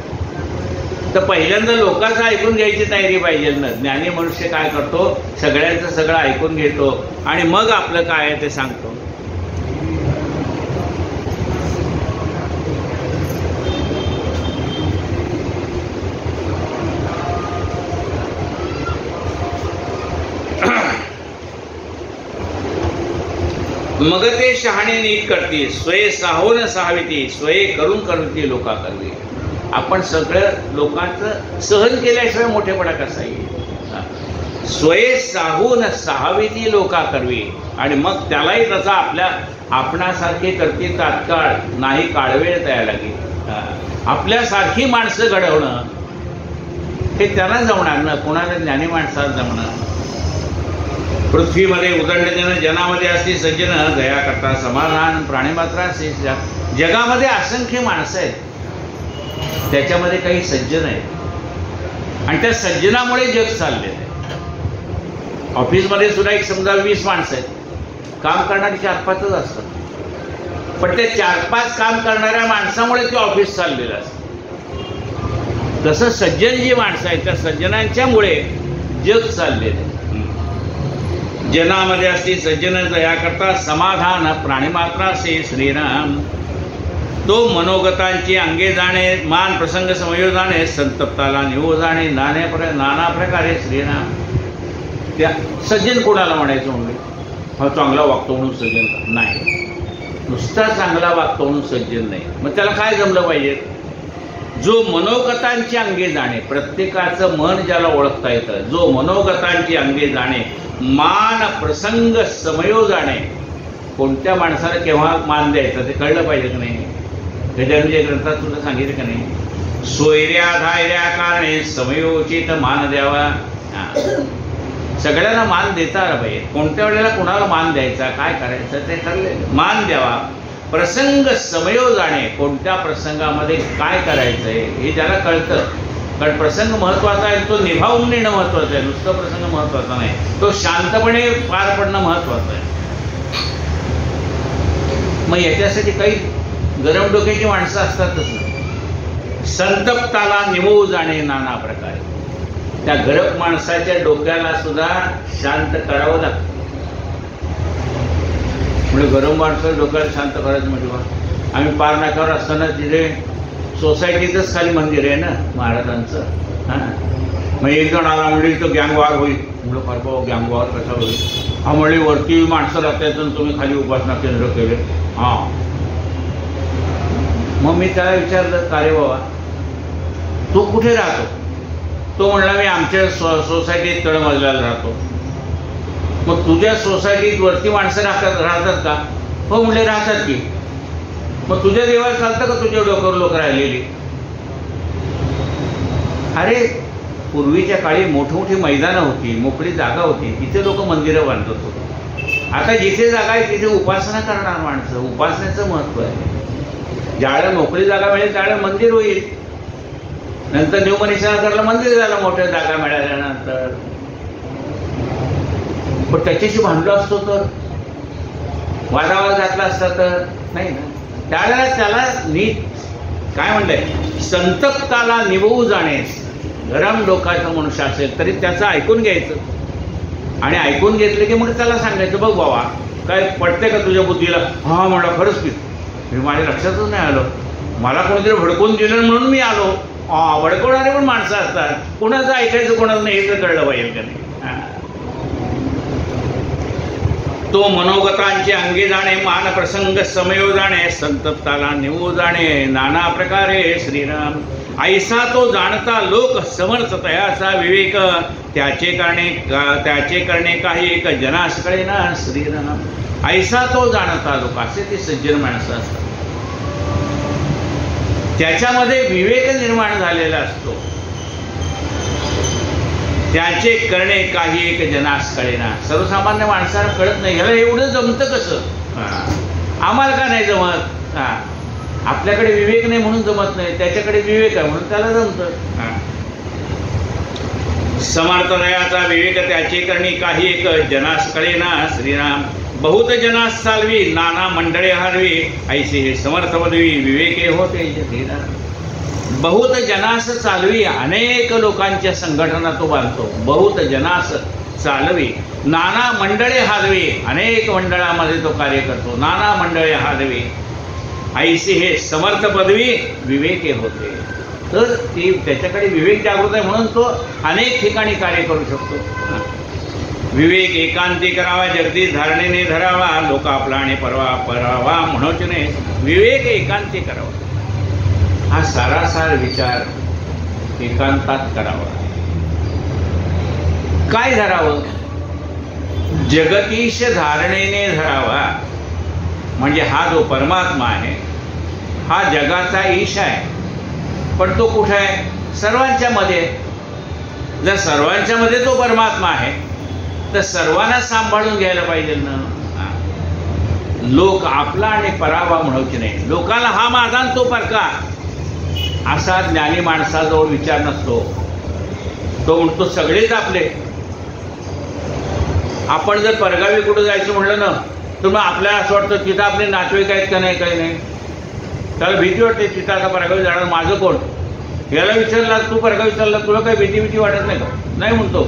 तर पहिल्यांदा लोकांचं ऐकून घ्यायची तयारी पाहिजे ना. ज्ञानी मनुष्य काय करतो, सगळ्यांचं सगळं ऐकून घेतो आणि मग आपलं काय आहे ते सांगतो. मग ते शहाणे नीट करते स्वय साहोन सहाविती स्वय करून करते लोका करवी. आपण सगळं लोकांचं सहन केल्याशिवाय मोठेपणा कसा येईल? स्वय साहून सहाविती लोका करवी. आणि मग त्यालाही तसा आपणासारखे करते तात्काळ नाही काळवेळ तयार लागेल. आपल्यासारखी माणसं घडवणं हे त्यांना जमणार ना, कोणाला ज्ञानी माणसाला जमणार. पृथ्वीमध्ये उदंड जनामध्ये असते सज्जन दया करता समाधान प्राणीमात्र असे. जगामध्ये असंख्य माणसं आहेत, त्याच्यामध्ये काही सज्जन आहेत आणि त्या सज्जनामुळे जग चालले. ऑफिसमध्ये सुद्धा एक समजा 20 माणसं आहेत, काम करणारी 4-5च असतात, पण ते 4-5 काम करणाऱ्या माणसामुळे ते ऑफिस चाललेलं असतं. तसं सज्जन जी माणसं आहेत त्या सज्जनांच्यामुळे जग चाललेलं. जनामध्ये असती सज्जन दया करता समाधान प्राणीमात्रासे श्रीराम. तो मनोगतांची अंगे जाणे मान प्रसंग समयोजाने संतप्ताला निवो जाणे नाना प्रकारे श्रीराम. त्या सज्जन कोणाला म्हणायचं म्हणले? हा चांगला वागतो म्हणून सज्जन नाही, नुसता चांगला वागतो म्हणून सज्जन नाही. मग त्याला काय जमलं पाहिजे? जो मनोगतांची अंगे जाणे, प्रत्येकाचं मन ज्याला ओळखता येतं, जो मनोगतांची अंगे जाणे मान प्रसंग समयो जाणे. कोणत्या माणसाला केव्हा मान द्यायचा ते कळलं पाहिजे की नाही? गजानन ग्रंथात तुला सांगितलं का नाही? सोयऱ्या धायऱ्या कारणे समयोचित मान द्यावा. सगळ्यांना मान देता आला पाहिजे. कोणत्या वेळेला कोणाला मान द्यायचा, काय करायचं ते ठरलेलं. मान द्यावा. प्रसंग समयो जाणे, कोणत्या प्रसंगामध्ये काय करायचंय हे ज्याला कळतं. कारण प्रसंग महत्वाचा आहे, तो निभावून नेणं महत्वाचं आहे, नुसतं प्रसंग महत्वाचा नाही, तो शांतपणे पार पडणं महत्वाचं आहे. मग याच्यासाठी काही गरम डोक्याची माणसं असतातच. संतप्ताला निवू जाणे नाना प्रकारे. त्या गरम माणसाच्या डोक्याला सुद्धा शांत करावं लागतं. म्हणजे गरम माणसाच्या डोक्याला शांत करायचं म्हणजे आम्ही पार नाक्यावर असताना तिथे सोसायटीतच खाली मंदिर आहे ना महाराजांचं. मग एक जण आला म्हणजे इथं गँगवार होईल. म्हणलं फार बाबा गँगवार कसा होईल? हा म्हणले वरती माणसं राहतात तुम्ही खाली उपासना केंद्र केले. हां. मग मी त्याला विचारलं का रे बाबा तू कुठे राहतो? तो म्हणला मी आमच्या सोसायटीत तळमजल्याला राहतो. मग तुझ्या सोसायटीत वरती माणसं राहतात का? हो म्हणले राहतात की. मग तुझ्या देवाला चालतं का तुझ्या डोक्यावर लोक राहिलेली? अरे पूर्वीच्या काळी मोठी मैदानं होती, मोकळी जागा होती, तिथे लोक मंदिरं बांधत होते. आता जिथे जागा आहे तिथे उपासना करणार माणसं. उपासनेचं महत्व आहे. ज्यावेळेला मोकळी जागा मिळेल त्यावेळेला मंदिर होईल. नंतर न्यू मनीषनगरला मंदिर झालं मोठ्या जागा मिळाल्यानंतर. पण त्याच्याशी भांडलो असतो तर, वादावाद घातला असता तर नाही ना. त्यावेळेला त्याला नीट काय म्हणलंय? संतप्ताला निवू जाणे. गरम डोकाचं मनुष्य असेल तरी त्याचं ऐकून घ्यायचं आणि ऐकून घेतलं की मग त्याला सांगायचं बघ बाबा काय पडते का तुझ्या बुद्धीला? हा म्हणला खरंच की मी माझ्या लक्षातच नाही आलं, मला कोणीतरी भडकून दिलं म्हणून मी आलो. भडकवणारे पण माणसं असतात. कोणाचं ऐकायचं कोणाचं नाही हे तर कळलं पाहिजे का नाही? तो मनोगतांचे अंगे जाणे मान प्रसंग समयो जाणे संतप्ताला निवू जाणे नाना प्रकारे श्रीराम. ऐसा तो जाणता लोक समर्थ तयाचा विवेक त्याचे करणे काही एक जनास कळे ना श्रीराम. ऐसा तो जाणता लोक असे ते सज्जन माणसं असतात. त्याच्यामध्ये विवेक निर्माण झालेला असतो. त्याचे करणे काही एक जनास कळेना. सर्वसामान्य माणसाला कळत नाही ह्याला एवढं जमतं कसं? आम्हाला का नाही जमत? आपल्याकडे विवेक नाही म्हणून जमत नाही, त्याच्याकडे विवेक आहे म्हणून त्याला जमतं. समर्थनयाचा विवेक त्याचे करणे काही एक जनास कळेना श्रीराम. बहुत जनास चालवी नाना मंडळे हरवी ऐसे हे समर्थ पदवी विवेके होते श्रीराम. बहुत जनास चालवी अनेक लोकांच्या संघटना तो बांधतो. बहुत जनास चालवी नाना मंडळे हालवी अनेक मंडळामध्ये तो कार्य करतो. नाना मंडळे हालवी ऐसे हे समर्थ पदवी विवेके होते. तर ती त्याच्याकडे विवेक जागृत आहे म्हणून तो अनेक ठिकाणी कार्य करू शकतो. विवेक एकांती करावा जगदीश धारणेने धरावा लोक आपला आणि परावा म्हणूच नाही. विवेक एकांती करावा हा सारासार विचार एकांतात करावा. काय धरावं? जगदीश धारणेने धरावा. म्हणजे हा जो परमात्मा आहे हा जगाचा ईश आहे, पण तो कुठे आहे? सर्वांच्या मध्ये. जर सर्वांच्या मध्ये तो परमात्मा आहे तर सर्वांना सांभाळून घ्यायला पाहिजे ना. लोक आपला आणि परावा म्हणायचे नाही. लोकांना हा माझा आणि तो परका असा ज्ञानी माणसाजवळ विचार नसतो. तो म्हणतो सगळेच आपले. आपण जर परगावी कुठं जायचं म्हणलं ना तर मग आपल्याला असं वाटतं तिथं आपले नातेवाईक आहेत का नाही, काही नाही. त्याला भीती वाटते, तिथं आता परगावी जाणार, माझं कोण. याला विचारला, तू परगावी चालला, तुला काही भीती वाटत नाही का. नाही म्हणतो,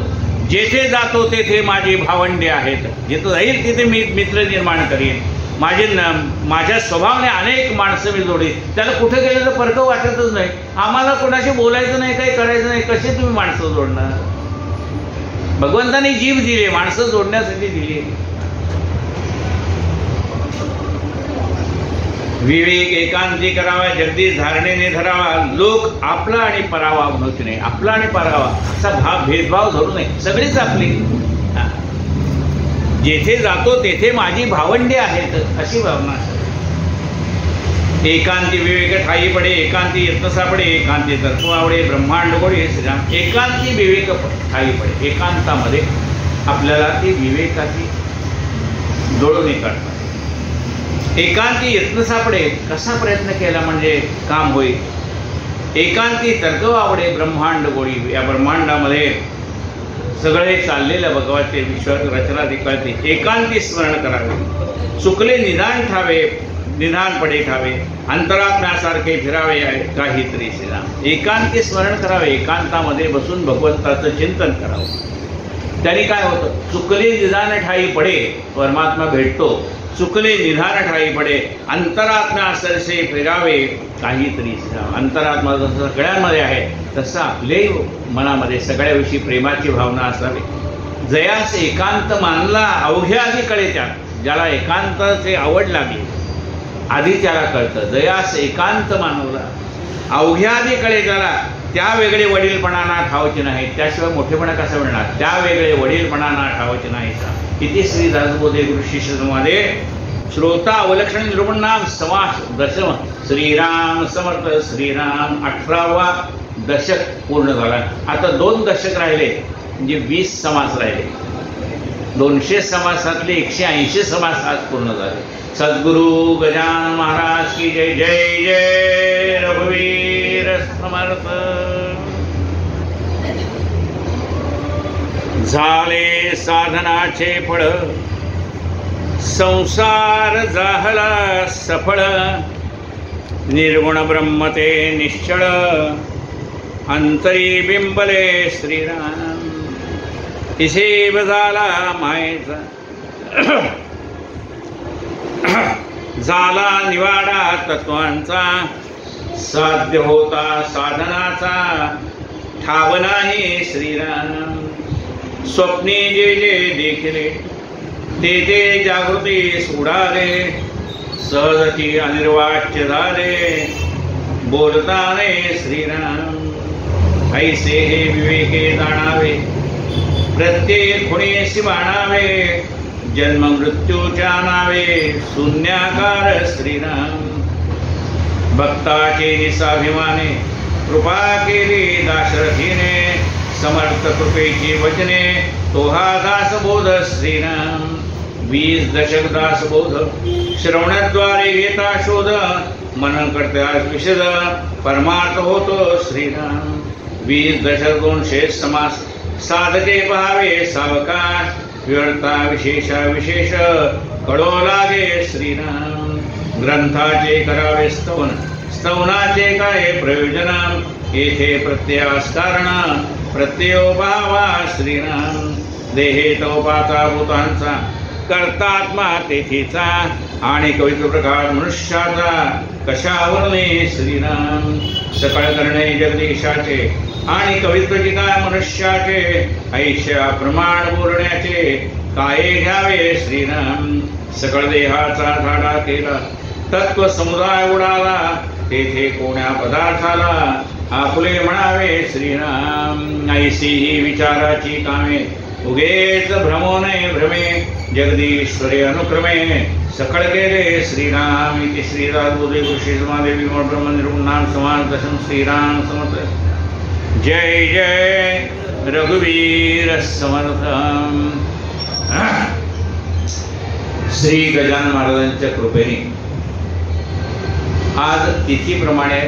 जेथे जातो तेथे माझी भावंडे आहेत, जिथं जाईल तिथे मी मित्र निर्माण करीन, माझ्या स्वभावाने अनेक माणसं मी जोडीन. त्याला कुठे गेलं तर परक वाटतच नाही. आम्हाला कोणाशी बोलायचं नाही, काही करायचं नाही, कसे तुम्ही माणसं जोडणार. भगवंताने जीव दिले, माणसं जोडण्यासाठी दिली. विवेक एकांती करावा, जगदीश धारणेने धरावा, लोक आपला आणि परावा म्हणूच नाही, आपला आणि परावा असा भेदभाव धरू नये, सगळीच आपली. जेथे जातो तेथे माझी भावंडे आहेत अशी भावना. एकांती विवेक ठाई पडे, एकांती यत्न सापडे, एकांती तत्व आवडे, ब्रह्मांड गोडी हे श्रीराम. एकांती विवेक ठाई पडे, एकांतामध्ये आपल्याला ती विवेकाची जोडून काढतात. एकांती यत्न सापडे, कसा प्रयत्न केला म्हणजे काम होईल. एकांती तर्क आवडे, ब्रह्मांड गोडी, या ब्रह्मांडामध्ये सगळे चाललेलं भगवाचे विश्व रचना कळते. एकांती स्मरण करावे, चुकले निदान ठावे, निदान पडे ठावे, अंतरात्म्यासारखे फिरावे काहीतरी श्रीराम. एकांती स्मरण करावे, एकांतामध्ये बसून भगवंताचं चिंतन करावं. त्याने काय होतं, चुकले निदान ठाई पडे, परमात्मा भेटतो. चुकले निधान ठाई पडे, अंतरात्म्या सरसे फिरावे काहीतरी श्रीराम. अंतरात्मा जसं सगळ्यांमध्ये आहे तसं आपल्याही मनामध्ये सगळ्याविषयी प्रेमाची भावना असावी. जयास एकांत मानला अवघ्या आधी कळे, त्यात ज्याला एकांताची आवड लागली आधी त्याला कळतं. जयास एकांत मानवला अवघ्या आधी कळे त्याला, त्या वेगळे वडीलपणाना ठावचे नाही. त्याशिवाय मोठेपणा कसा मिळणार, त्या वेगळे वडीलपणाना ठावचे नाही. किती श्री दासबोधे गुरु शिष्य संवादे श्रोता अवलक्षण निरूपण नाम समास दशम श्रीराम समर्थ श्रीराम. 18वा दशक पूर्ण झाला. आता 2 दशक राहिले, म्हणजे 20 समास राहिले. 200 समासातले 180 समास आज पूर्ण झाले. सद्गुरु गजानन महाराज की जय. जय जय रघुवीर समर्थ. झाले साधनाचे फळ, संसार झाला सफळ, निर्गुण ब्रह्मते निश्चळ, अंतरी बिंबले श्रीराम. हिशेब झाला मायेचा, झाला निवाडा तत्वांचा, साध्य होता साधनाचा, ठाव नाही श्रीराम. स्वप्ने जे जे देखिले ते ते जागृती सोडाले, सहजती अनिर्वाच्य झाले, बोलताने श्रीराम. ऐसे हे विवेके जाणावे, प्रत्येक खुणेसी मानावे, जन्म मृत्यूच्या नावे शून्याकार श्रीराम. भक्ताचे निसाभिमाने कृपा केली दाशरथीने, समर्थ कृपेची वचने तो हा दासबोध श्रीराम. 20 दशक दासबोध श्रवणाद्वारे घेता शोध, मन करता विशद परमार्थ होतो श्रीराम. 20 दशक 200 समास, साधके पहावे सावकाश, व्यर्था विशेषा विशेष कळो लागे श्रीराम. ग्रंथाचे करावे स्तवन, स्तवनाचे काय प्रयोजन, येथे प्रत्ययास कारण प्रत्ययोपावा श्रीराम. देहे तोपाचा भूतांचा, कर्तात्मा तेथीचा, आणि कवित्व प्रकार मनुष्याचा, कशावरणे श्रीराम. सकळ करणे जगदीशाचे, आणि कवित्वची काय मनुष्याचे, ऐशा प्रमाण बोलण्याचे काय घ्यावे श्रीराम. सकळ देहाचा झाडा केला, तत्व समुदाय उडाला, तेथे कोण्या पदार्थाला आपुले म्हणावे श्रीराम. ऐसी ही विचाराची कामे, उगेच भ्रमो नये भ्रमे, जगदीश्वरे अनुक्रमे सकळ गेले श्रीराम. इति श्रीदासबोधे गुरुश्री समादेवी ब्रह्म निरूपण नाम समास दशम श्रीराम समर्थ. जय जय रघुवीर समर्थ. श्री गजानन महाराजांच्या कृपेने आज तिथीप्रमाणे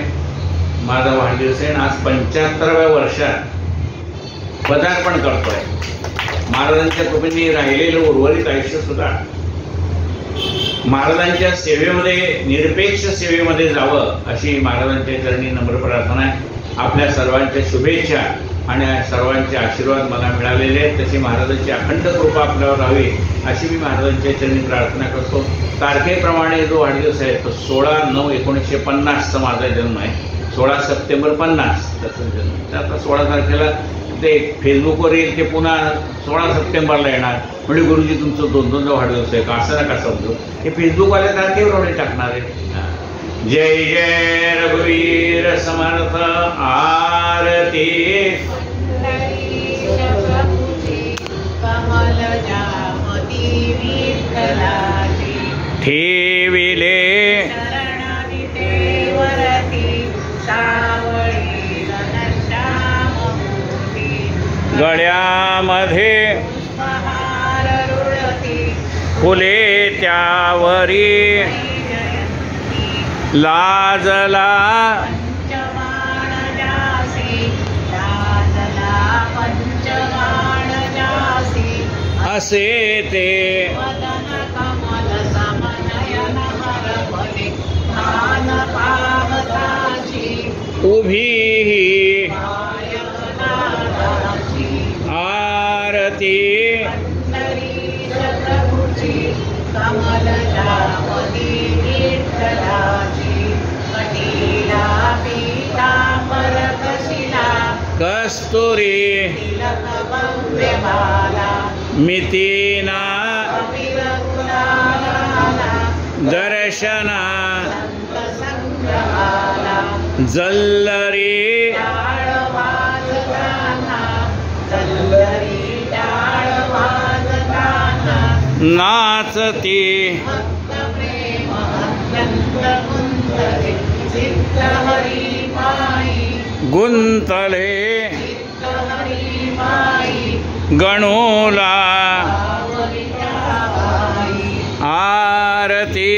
माझा वाढदिवस आहे. आज 75व्या वर्षात पदार्पण करतोय. महाराजांच्या कृपेने राहिलेलं उर्वरित आयुष्य सुद्धा महाराजांच्या सेवेमध्ये, निरपेक्ष सेवेमध्ये जावं अशी महाराजांच्या चरणी नम्र प्रार्थना आहे. आपल्या सर्वांच्या शुभेच्छा आणि सर्वांचे आशीर्वाद मला मिळालेले आहेत. तशी महाराजांची अखंड कृपा आपल्यावर राहावी अशी मी महाराजांच्या चरणी प्रार्थना करतो. तारखेप्रमाणे जो वाढदिवस आहे तो 16/9/1950चा माझा जन्म आहे. 16 सप्टेंबर 50 तसं जन्म. तर आता 16 तारखेला ते फेसबुकवर येईल, ते पुन्हा 16 सप्टेंबरला येणार. म्हणजे गुरुजी तुमचं 2-2चा वाढदिवस आहे का, असं नका समजू. हे फेसबुकवाले तारखेप्रमाणे टाकणार आहे. जय जय रघुवीर समर्थ. आरती ठेविले गळ्यामध्ये फुले त्यावरी लाजला असे ते उभी आरती कस्तुरी मितीना दर्शना जल्लरी नाचती गुंतले गणूला आरती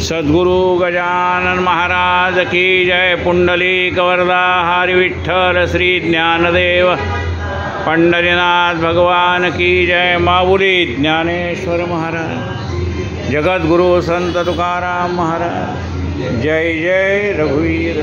सद्गुरु गजानन महाराज की जय. पुंडलिक वरदा हरि विठ्ठल श्री ज्ञानदेव पंढरीनाथ भगवान की जय. माऊली ज्ञानेश्वर महाराज, जगद्गुरु संत तुकाराम महाराज. जय जय रघुवीर.